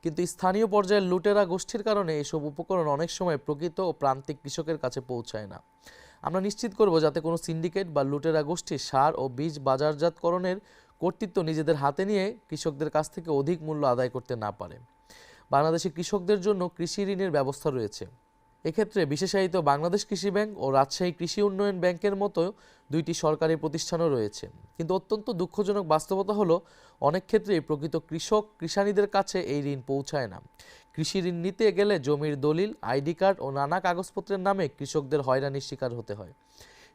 S1: কিন্তু স্থানীয় পর্যায়ের লুটেরা গোষ্ঠীর কারণে এসব উপকরণ অনেক সময় প্রকৃত ও প্রান্তিক কৃষকের কাছে পৌঁছায় না। আমরা নিশ্চিত করব যাতে কোনো সিন্ডিকেট বা লুটেরা গোষ্ঠী সার ও বীজ বাজারজাতকরণের কর্তৃত্ব নিজেদের হাতে নিয়ে কৃষকদের কাছ থেকে অধিক মূল্য আদায় করতে না পারে। বাংলাদেশি কৃষকদের জন্য কৃষি ঋণের ব্যবস্থা রয়েছে। এক্ষেত্রে বিশেষায়িত বাংলাদেশ কৃষি ব্যাংক ও রাজশাহী কৃষি উন্নয়ন ব্যাংকের মতো দুইটি সরকারি প্রতিষ্ঠানও রয়েছে। কিন্তু অত্যন্ত দুঃখজনক বাস্তবতা হলো অনেক ক্ষেত্রেই প্রকৃত কৃষক কৃষানীদের কাছে এই ঋণ পৌঁছায় না। কৃষি ঋণ নিতে গেলে জমির দলিল, আইডি কার্ড ও নানা কাগজপত্রের নামে কৃষকদের হয়রানির শিকার হতে হয়।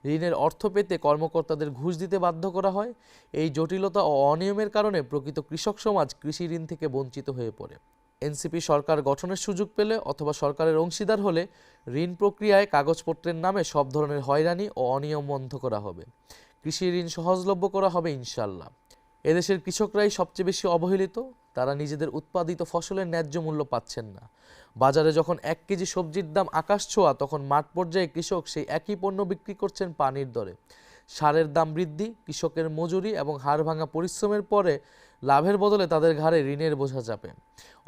S1: ঋণের অর্থ পেতে কর্মকর্তাদের ঘুষ দিতে বাধ্য করা হয়। এই জটিলতা ও অনিয়মের কারণে প্রকৃত কৃষক সমাজ কৃষি ঋণ থেকে বঞ্চিত হয়ে পড়ে। এনসিপি সরকার গঠনের সুযোগ পেলে অথবা সরকারের অংশীদার হলে ঋণ প্রক্রিয়ায় কাগজপত্রের নামে সব ধরনের হয়রানি ও অনিয়ম বন্ধ করা হবে। কৃষি ঋণ সহজলভ্য করা হবে ইনশাল্লাহ। এদেশের কৃষকরাই সবচেয়ে বেশি অবহেলিত। তারা নিজেদের উৎপাদিত ফসলের ন্যায্য মূল্য পাচ্ছেন না। বাজারে যখন 1 কেজি সবজির দাম আকাশ ছোঁয়া, তখন মাঠ পর্যায়ে কৃষক সেই একই পণ্য বিক্রি করছেন পানির দরে। সারের দাম বৃদ্ধি, কৃষকের মজুরি এবং হাড় ভাঙা পরিশ্রমের পরে লাভের বদলে তাদের ঘাড়ে ঋণের বোঝা চাপে।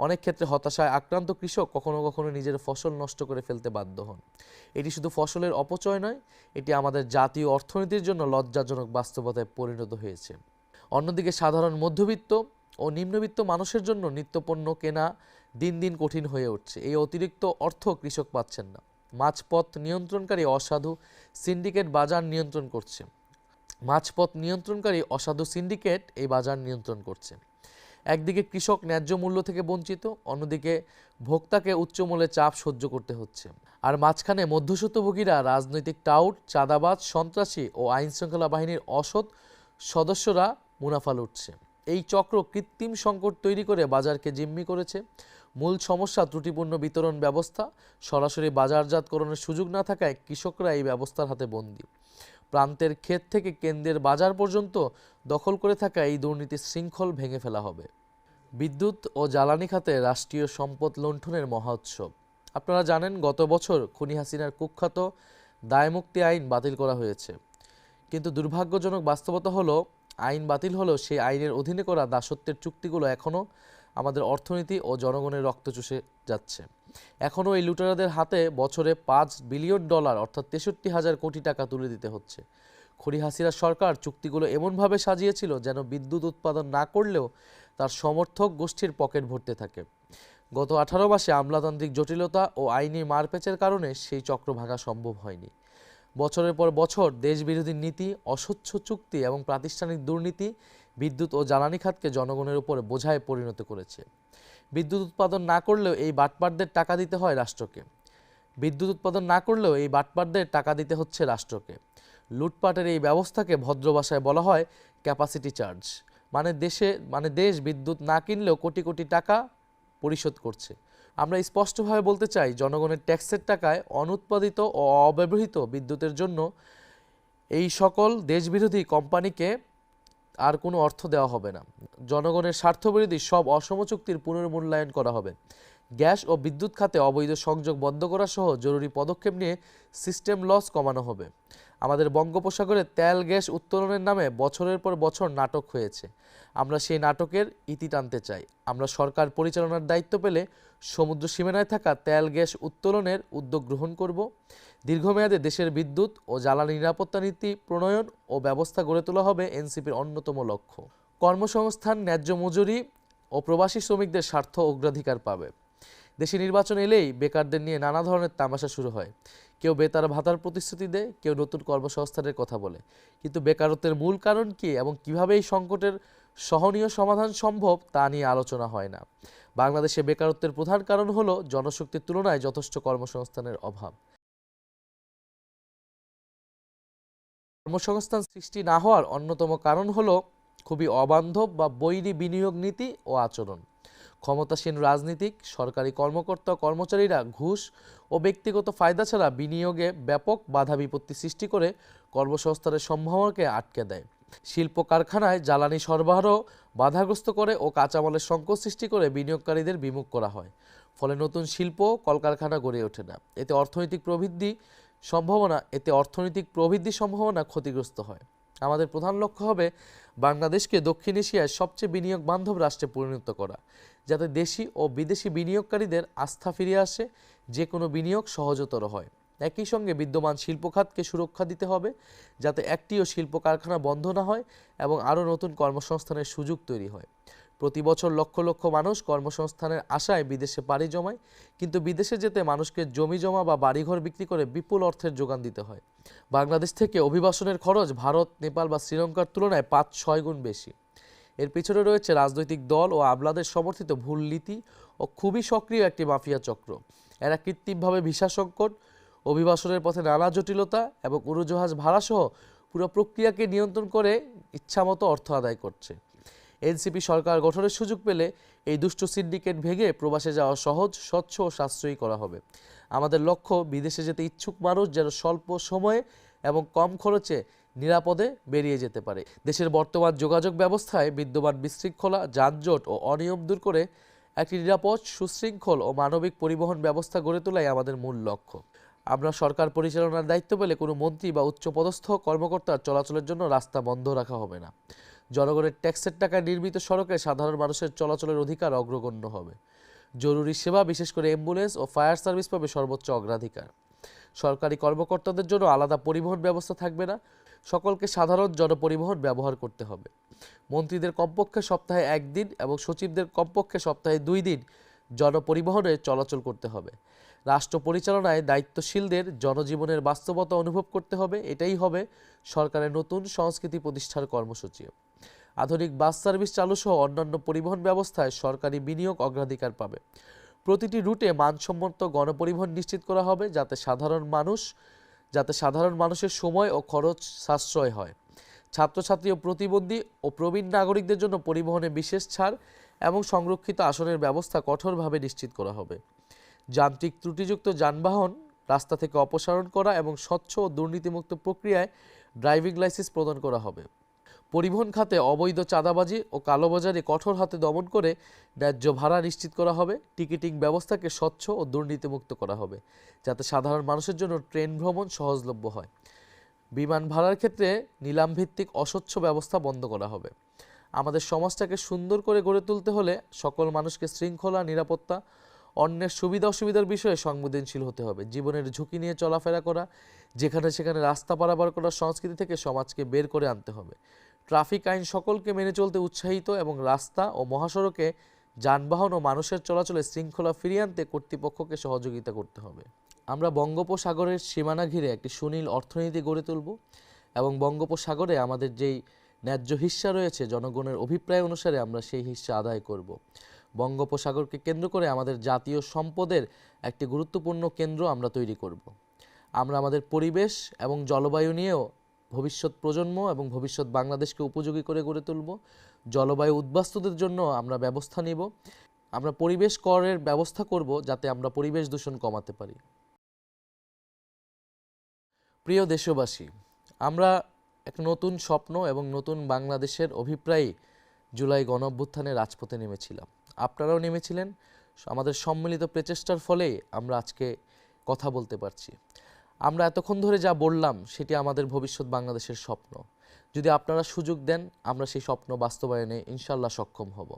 S1: অনেক ক্ষেত্রে হতাশায় আক্রান্ত কৃষক কখনো কখনো নিজের ফসল নষ্ট করে ফেলতে বাধ্য হন। এটি শুধু ফসলের অপচয় নয়, এটি আমাদের জাতীয় অর্থনীতির জন্য লজ্জাজনক বাস্তবতায় পরিণত হয়েছে। অন্যদিকে সাধারণ মধ্যবিত্ত ও নিম্নবিত্ত মানুষের জন্য নিত্যপণ্য কেনা দিন দিন কঠিন হয়ে উঠছে। এই অতিরিক্ত অর্থ কৃষক পাচ্ছেন না। মাঝপথ নিয়ন্ত্রণকারী অসাধু সিন্ডিকেট বাজার নিয়ন্ত্রণ করছে। অসাধু সিন্ডিকেট এই বাজার নিয়ন্ত্রণ করছে। একদিকে কৃষক ন্যায্য মূল্য থেকে বঞ্চিত, অন্যদিকে ভোক্তাকে উচ্চ মূল্যে চাপ সহ্য করতে হচ্ছে। আর মাঝখানে মধ্যস্বত্বভোগীরা, রাজনৈতিক টাউট, চাঁদাবাজ, সন্ত্রাসী ও আইনশৃঙ্খলা বাহিনীর অসৎ সদস্যরা মুনাফা লুটছে। এই চক্র কৃত্রিম সংকট তৈরি করে বাজারকে জিম্মি করেছে। মূল সমস্যা ত্রুটিপূর্ণ বিতরণ ব্যবস্থা। সরাসরি বাজারজাতকরণের সুযোগ না থাকায় কৃষকরা এই ব্যবস্থার হাতে বন্দী। প্রান্তের ক্ষেত থেকে কেন্দ্রের বাজার পর্যন্ত দখল করে থাকা এই দুর্নীতির শৃঙ্খল ভেঙে ফেলা হবে। বিদ্যুৎ ও জ্বালানি খাতে রাষ্ট্রীয় সম্পদ লুণ্ঠনের মহা উৎসব। আপনারা জানেন, গত বছর খুনি হাসিনার কুখ্যাত দায়মুক্তি আইন বাতিল করা হয়েছে। কিন্তু দুর্ভাগ্যজনক বাস্তবতা হলো, আইন বাতিল হলেও সেই আইনের অধীনে করা দাসত্বের চুক্তিগুলো এখনও আমাদের অর্থনীতি ও জনগণের রক্ত চুষে যাচ্ছে। এখনও এই লুটেরাদের হাতে বছরে $5 বিলিয়ন অর্থাৎ 63,000 কোটি টাকা তুলে দিতে হচ্ছে। খুনি হাসিনা সরকার চুক্তিগুলো এমনভাবে সাজিয়েছিল যেন বিদ্যুৎ উৎপাদন না করলেও তার সমর্থক গোষ্ঠীর পকেট ভরতে থাকে। গত 18 মাসে আমলাতান্ত্রিক জটিলতা ও আইনি মারপ্যাচের কারণে সেই চক্র ভাঙা সম্ভব হয়নি। বছরের পর বছর দেশবিরোধী নীতি, অস্বচ্ছ চুক্তি এবং প্রাতিষ্ঠানিক দুর্নীতি বিদ্যুৎ ও জ্বালানি খাতকে জনগণের উপরে বোঝায় পরিণত করেছে। বিদ্যুৎ উৎপাদন না করলেও এই বাটপারদের টাকা দিতে হচ্ছে রাষ্ট্রকে। লুটপাটের এই ব্যবস্থাকে ভদ্র ভাষায় বলা হয় ক্যাপাসিটি চার্জ। দেশ বিদ্যুৎ না কিনলেও কোটি কোটি টাকা পরিশোধ করছে। আমরা স্পষ্টভাবে বলতে চাই, জনগণের ট্যাক্সের টাকায় অনুৎপাদিত ও অব্যবহৃত বিদ্যুতের জন্য এই সকল দেশবিরোধী কোম্পানিকে আর কোনো অর্থ দেওয়া হবে না। জনগণের স্বার্থবিরোধী সব অসম চুক্তির পুনর্মূল্যায়ন করা হবে। গ্যাস ও বিদ্যুৎ খাতে অবৈধ সংযোগ বন্ধ করা সহ জরুরি পদক্ষেপ নিয়ে সিস্টেম লস কমানো হবে। আমাদের বঙ্গোপসাগরে তেল গ্যাস উত্তোলনের নামে বছরের পর বছর নাটক হয়েছে। আমরা সেই নাটকের ইতি টানতে চাই। আমরা সরকার পরিচালনার দায়িত্ব পেলে সমুদ্র সীমানায় থাকা তেল গ্যাস উত্তোলনের উদ্যোগ গ্রহণ করব। দীর্ঘমেয়াদে দেশের বিদ্যুৎ ও জ্বালানি নিরাপত্তা নীতি প্রণয়ন ও ব্যবস্থা গড়ে তোলা হবে এনসিপির অন্যতম লক্ষ্য। কর্মসংস্থান, ন্যায্য মজুরি ও প্রবাসী শ্রমিকদের স্বার্থ অগ্রাধিকার পাবে। দেশে নির্বাচন এলেই বেকারদের নিয়ে নানা ধরনের তামাশা শুরু হয়। কেউ বেতার ভাতার প্রতিশ্রুতি দেয়, কেউ নতুন কর্মসংস্থানের কথা বলে। কিন্তু বেকারত্বের মূল কারণ কী এবং কিভাবে এই সংকটের সহনীয় সমাধান সম্ভব তা নিয়ে আলোচনা হয় না। বাংলাদেশে বেকারত্বের প্রধান কারণ হলো জনশক্তির তুলনায় যথেষ্ট কর্মসংস্থানের অভাব। কর্মসংস্থান সৃষ্টি না হওয়ার অন্যতম কারণ হলো খুবই অবান্ধব বা বৈরী বিনিয়োগ নীতি ও আচরণ। ক্ষমতাসীন রাজনীতিক, সরকারি কর্মকর্তা, কর্মচারীরা ঘুষ ও ব্যক্তিগত ফায়দা ছাড়া বিনিয়োগে ব্যাপক বাধা বিপত্তি সৃষ্টি করে কর্মসংস্থানের সম্ভাবনাকে আটকে দেয়। শিল্প কারখানায় জ্বালানি সরবরাহ বাধাগ্রস্ত করে ও কাঁচামালের সংকট সৃষ্টি করে বিনিয়োগকারীদের বিমুখ করা হয়। ফলে নতুন শিল্প কলকারখানা গড়ে ওঠে না। এতে অর্থনৈতিক প্রবৃদ্ধি সম্ভাবনা ক্ষতিগ্রস্ত হয়। আমাদের প্রধান লক্ষ্য হবে বাংলাদেশকে দক্ষিণ এশিয়ার সবচেয়ে বিনিয়োগ বান্ধব রাষ্ট্রে পরিণত করা, যাতে দেশি ও বিদেশি বিনিয়োগকারীদের আস্থা ফিরে আসে, যে কোনো বিনিয়োগ সহজতর হয়। একই সঙ্গে বিদ্যমান শিল্প খাতকে সুরক্ষা দিতে হবে, যাতে একটিও শিল্প কারখানা বন্ধ না হয় এবং আরও নতুন কর্মসংস্থানের সুযোগ তৈরি হয়। প্রতি বছর লক্ষ লক্ষ মানুষ কর্মসংস্থানের আশায় বিদেশে পাড়ি জমায়, কিন্তু বিদেশে যেতে মানুষকে জমি জমা বা বাড়িঘর বিক্রি করে বিপুল অর্থের যোগান দিতে হয়। বাংলাদেশ থেকে অভিবাসনের খরচ ভারত, নেপাল বা শ্রীলঙ্কার তুলনায় ৫-৬ গুণ বেশি। এর পিছনে রয়েছে রাজনৈতিক দল ও আমলাদের সমর্থিত ভুল নীতি ও খুবই সক্রিয় একটি মাফিয়া চক্র। এরা কৃত্রিমভাবে ভিসা সংকট, অভিবাসনের পথে নানা জটিলতা এবং উড়োজাহাজ ভাড়াসহ পুরো প্রক্রিয়াকে নিয়ন্ত্রণ করে ইচ্ছামতো অর্থ আদায় করছে। এনসিপি সরকার গঠনের সুযোগ পেলে এই দুষ্ট সিন্ডিকেট ভেঙে প্রবাসে যাওয়া সহজ, স্বচ্ছ ও সাশ্রয়ী করা হবে। আমাদের লক্ষ্য বিদেশে যেতে ইচ্ছুক মানুষ যেন স্বল্প সময়ে এবং কম খরচে নিরাপদে বেরিয়ে যেতে পারে। দেশের বর্তমান যোগাযোগ ব্যবস্থায় বিদ্যমান বিশৃঙ্খলা, যানজট ও অনিয়ম দূর করে একটি নিরাপদ, সুশৃঙ্খল ও মানবিক পরিবহন ব্যবস্থা গড়ে তোলাই আমাদের মূল লক্ষ্য। আমরা সরকার পরিচালনার দায়িত্ব পেলে কোনো মন্ত্রী বা উচ্চপদস্থ কর্মকর্তার চলাচলের জন্য রাস্তা বন্ধ রাখা হবে না। জনগণের ট্যাক্সের টাকায় নির্মিত সড়কে সাধারণ মানুষের চলাচলের অধিকার অগ্রগণ্য হবে। জরুরি সেবা, বিশেষ করে অ্যাম্বুলেন্স ও ফায়ার সার্ভিস পাবে সর্বোচ্চ অগ্রাধিকার। সরকারি কর্মকর্তাদের জন্য আলাদা পরিবহন ব্যবস্থা থাকবে না, সকলকে সাধারণ জনপরিবহন ব্যবহার করতে হবে। মন্ত্রীদের কমপক্ষে সপ্তাহে 1 দিন এবং সচিবদের কমপক্ষে সপ্তাহে 2 দিন জনপরিবহনে চলাচল করতে হবে। রাষ্ট্র পরিচালনায় দায়িত্বশীলদের জনজীবনের বাস্তবতা অনুভব করতে হবে। এটাই হবে সরকারের নতুন সংস্কৃতি প্রতিষ্ঠার কর্মসূচি। আধুনিক বাস সার্ভিস চালু সহ অন্যান্য পরিবহন ব্যবস্থায় সরকারি বিনিয়োগ অগ্রাধিকার পাবে। প্রতিটি রুটে মানসম্মত গণপরিবহন নিশ্চিত করা হবে, যাতে সাধারণ মানুষের সময় ও খরচ সাশ্রয় হয়। ছাত্রছাত্রী ও প্রতিবন্ধী ও প্রবীণ নাগরিকদের জন্য পরিবহনে বিশেষ ছাড় এবং সংরক্ষিত আসনের ব্যবস্থা কঠোরভাবে নিশ্চিত করা হবে। যান্ত্রিক ত্রুটিযুক্ত যানবাহন রাস্তা থেকে অপসারণ করা এবং স্বচ্ছ ও দুর্নীতিমুক্ত প্রক্রিয়ায় ড্রাইভিং লাইসেন্স প্রদান করা হবে। পরিবহন খাতে অবৈধ চাঁদাবাজি ও কালোবাজারি কঠোর হাতে দমন করে ন্যায্য ভাড়া নিশ্চিত করা হবে। টিকিটিং ব্যবস্থাকে স্বচ্ছ ও দুর্নীতিমুক্ত করা হবে, যাতে সাধারণ মানুষের জন্য ট্রেন ভ্রমণ সহজলভ্য হয়। বিমান ভাড়ার ক্ষেত্রে নিলামভিত্তিক অস্বচ্ছ ব্যবস্থা বন্ধ করা হবে। আমাদের সমাজটাকে সুন্দর করে গড়ে তুলতে হলে সকল মানুষকে শৃঙ্খলা, নিরাপত্তা, অন্যের সুবিধা অসুবিধার বিষয়ে সংবেদনশীল হতে হবে। জীবনের ঝুঁকি নিয়ে চলাফেরা করা, যেখানে সেখানে রাস্তা পারাপার করার সংস্কৃতি থেকে সমাজকে বের করে আনতে হবে। ট্রাফিক আইন সকলকে মেনে চলতে উৎসাহিত এবং রাস্তা ও মহাসড়কে যানবাহন ও মানুষের চলাচলে শৃঙ্খলা ফিরিয়ে আনতে কর্তৃপক্ষকে সহযোগিতা করতে হবে। আমরা বঙ্গোপসাগরের সীমানা ঘিরে একটি সুনীল অর্থনীতি গড়ে তুলব এবং বঙ্গোপসাগরে আমাদের যেই ন্যায্য হিস্সা রয়েছে, জনগণের অভিপ্রায় অনুসারে আমরা সেই হিস্সা আদায় করব। বঙ্গোপসাগরকে কেন্দ্র করে আমাদের জাতীয় সম্পদের একটি গুরুত্বপূর্ণ কেন্দ্র আমরা তৈরি করব। আমরা আমাদের পরিবেশ এবং জলবায়ু নিয়েও ভবিষ্যৎ প্রজন্ম এবং ভবিষ্যৎ বাংলাদেশকে উপযোগী করে গড়ে তুলব। জলবায়ু উদ্বাস্তুদের জন্য আমরা ব্যবস্থা নিব। আমরা পরিবেশ করের ব্যবস্থা করব, যাতে আমরা পরিবেশ দূষণ কমাতে পারি। প্রিয় দেশবাসী, আমরা এক নতুন স্বপ্ন এবং নতুন বাংলাদেশের অভিপ্রায়ে জুলাই গণঅভ্যুত্থানে রাজপথে নেমেছিলাম। আপনারাও নেমেছিলেন। আমাদের সম্মিলিত প্রচেষ্টার ফলে আমরা আজকে কথা বলতে পারছি। আমরা এতক্ষণ ধরে যা বললাম সেটি আমাদের ভবিষ্যৎ বাংলাদেশের স্বপ্ন। যদি আপনারা সুযোগ দেন আমরা সেই স্বপ্ন বাস্তবায়নে ইনশাল্লাহ সক্ষম হব।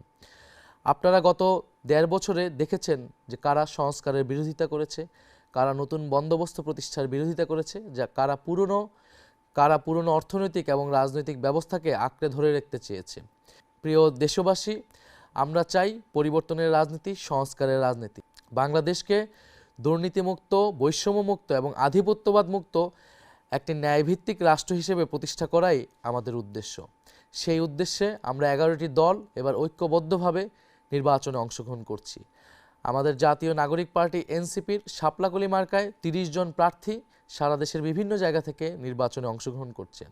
S1: আপনারা গত ১.৫ বছরে দেখেছেন যে কারা সংস্কারের বিরোধিতা করেছে, কারা নতুন বন্দোবস্ত প্রতিষ্ঠার বিরোধিতা করেছে, যা কারা পুরনো অর্থনৈতিক এবং রাজনৈতিক ব্যবস্থাকে আঁকড়ে ধরে রাখতে চেয়েছে। প্রিয় দেশবাসী, আমরা চাই পরিবর্তনের রাজনীতি, সংস্কারের রাজনীতি। বাংলাদেশকে দুর্নীতিমুক্ত, বৈষম্যমুক্ত এবং আধিপত্যবাদ মুক্ত একটি ন্যায়ভিত্তিক রাষ্ট্র হিসেবে প্রতিষ্ঠা করাই আমাদের উদ্দেশ্য। সেই উদ্দেশ্যে আমরা ১১টি দল এবার ঐক্যবদ্ধভাবে নির্বাচনে অংশগ্রহণ করছি। আমাদের জাতীয় নাগরিক পার্টি এনসিপির শাপলাকলি মার্কায় ৩০ জন প্রার্থী সারা দেশের বিভিন্ন জায়গা থেকে নির্বাচনে অংশগ্রহণ করছে।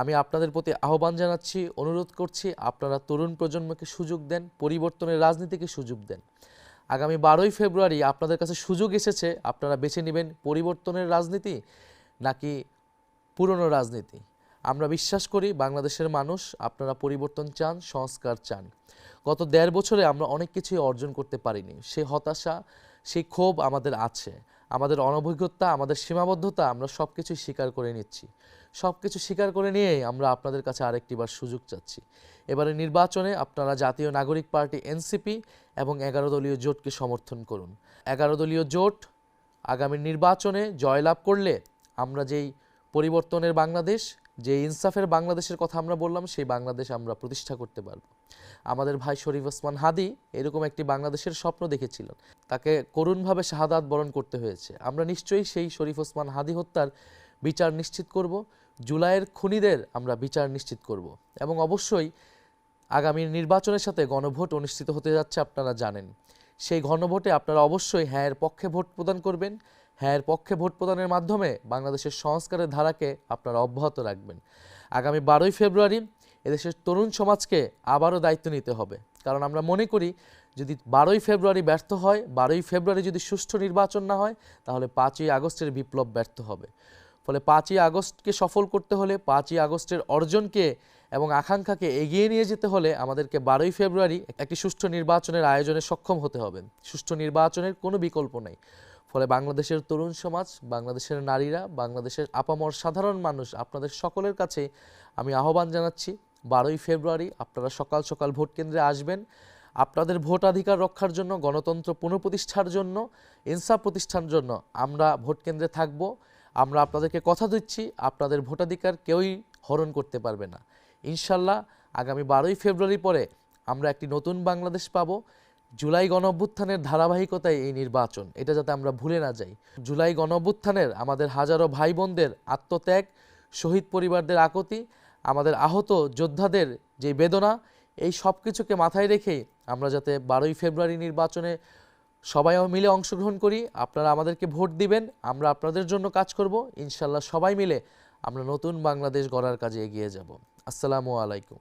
S1: আমি আপনাদের প্রতি আহ্বান জানাচ্ছি, অনুরোধ করছি, আপনারা তরুণ প্রজন্মকে সুযোগ দেন, পরিবর্তনের রাজনীতিকে সুযোগ দেন। আগামী ১২ই ফেব্রুয়ারি আপনাদের কাছে সুযোগ এসেছে, আপনারা বেছে নেবেন পরিবর্তনের রাজনীতি নাকি পুরনো রাজনীতি। আমরা বিশ্বাস করি বাংলাদেশের মানুষ আপনারা পরিবর্তন চান, সংস্কার চান। গত ১.৫ বছরে আমরা অনেক কিছুই অর্জন করতে পারিনি। সেই হতাশা, সেই ক্ষোভ আমাদের আছে। আমাদের অনভিজ্ঞতা, আমাদের সীমাবদ্ধতা আমরা সব কিছুই স্বীকার করে নিচ্ছি। সব কিছু স্বীকার করে নিয়েই আমরা আপনাদের কাছে আরেকটিবার সুযোগ চাচ্ছি। এবারে নির্বাচনে আপনারা জাতীয় নাগরিক পার্টি এনসিপি এবং ১১ দলীয় জোটকে সমর্থন করুন। ১১ দলীয় জোট আগামী নির্বাচনে জয়লাভ করলে আমরা যেই পরিবর্তনের বাংলাদেশ, যে ইনসাফের বাংলাদেশের কথা আমরা বললাম, সেই বাংলাদেশ আমরা প্রতিষ্ঠা করতে পারব। আমাদের ভাই শরীফ ওসমান হাদি এরকম একটি বাংলাদেশের স্বপ্ন দেখেছিলেন, তাকে করুণভাবে শাহাদাত বরণ করতে হয়েছে। আমরা নিশ্চয়ই সেই শরীফ ওসমান হাদি হত্যার বিচার নিশ্চিত করব, জুলাইয়ের খুনিদের আমরা বিচার নিশ্চিত করব এবং অবশ্যই আগামী নির্বাচনের সাথে গণভোট অনুষ্ঠিত হতে যাচ্ছে, আপনারা জানেন। সেই গণভোটে আপনারা অবশ্যই হ্যাঁ এর পক্ষে ভোট প্রদান করবেন। হ্যাঁ এর পক্ষে ভোট প্রদানের মাধ্যমে বাংলাদেশের সংস্কারের ধারাকে আপনারা অব্যাহত রাখবেন। আগামী ১২ই ফেব্রুয়ারি এদেশের তরুণ সমাজকে আবারও দায়িত্ব নিতে হবে, কারণ আমরা মনে করি যদি ১২ই ফেব্রুয়ারি ব্যর্থ হয়, ১২ই ফেব্রুয়ারি যদি সুষ্ঠু নির্বাচন না হয়, তাহলে ৫ই আগস্টের বিপ্লব ব্যর্থ হবে। ফলে ৫ই আগস্টকে সফল করতে হলে, ৫ই আগস্টের অর্জনকে এবং আকাঙ্ক্ষাকে এগিয়ে নিয়ে যেতে হলে আমাদেরকে ১২ই ফেব্রুয়ারি একটি সুষ্ঠু নির্বাচনের আয়োজনে সক্ষম হতে হবে। সুষ্ঠু নির্বাচনের কোনো বিকল্প নেই। ফলে বাংলাদেশের তরুণ সমাজ, বাংলাদেশের নারীরা, বাংলাদেশের আপামর সাধারণ মানুষ, আপনাদের সকলের কাছে আমি আহ্বান জানাচ্ছি ১২ই ফেব্রুয়ারি আপনারা সকাল সকাল ভোট কেন্দ্রে আসবেন। আপনাদের ভোটাধিকার রক্ষার জন্য, গণতন্ত্র পুনঃপ্রতিষ্ঠার জন্য, ইনসাফ প্রতিষ্ঠার জন্য আমরা ভোট কেন্দ্রে থাকব। আমরা আপনাদেরকে কথা দিচ্ছি, আপনাদের ভোটাধিকার কেউই হরণ করতে পারবে না। ইনশাল্লাহ আগামী ১২ই ফেব্রুয়ারি পরে আমরা একটি নতুন বাংলাদেশ পাব। জুলাই গণঅভ্যুত্থানের ধারাবাহিকতায় এই নির্বাচন, এটা যাতে আমরা ভুলে না যাই। জুলাই গণঅভ্যুত্থানের আমাদের হাজারো ভাই বোনদের আত্মত্যাগ, শহীদ পরিবারদের আকুতি, আমাদের আহত যোদ্ধাদের যে বেদনা, এই সব কিছুকে মাথায় রেখেই আমরা যাতে ১২ই ফেব্রুয়ারি নির্বাচনে সবাই মিলে অংশগ্রহণ করি। আপনারা আমাদেরকে ভোট দিবেন, আমরা আপনাদের জন্য কাজ করব। ইনশাল্লাহ সবাই মিলে আমরা নতুন বাংলাদেশ গড়ার কাজে এগিয়ে যাব। আসসালামু আলাইকুম।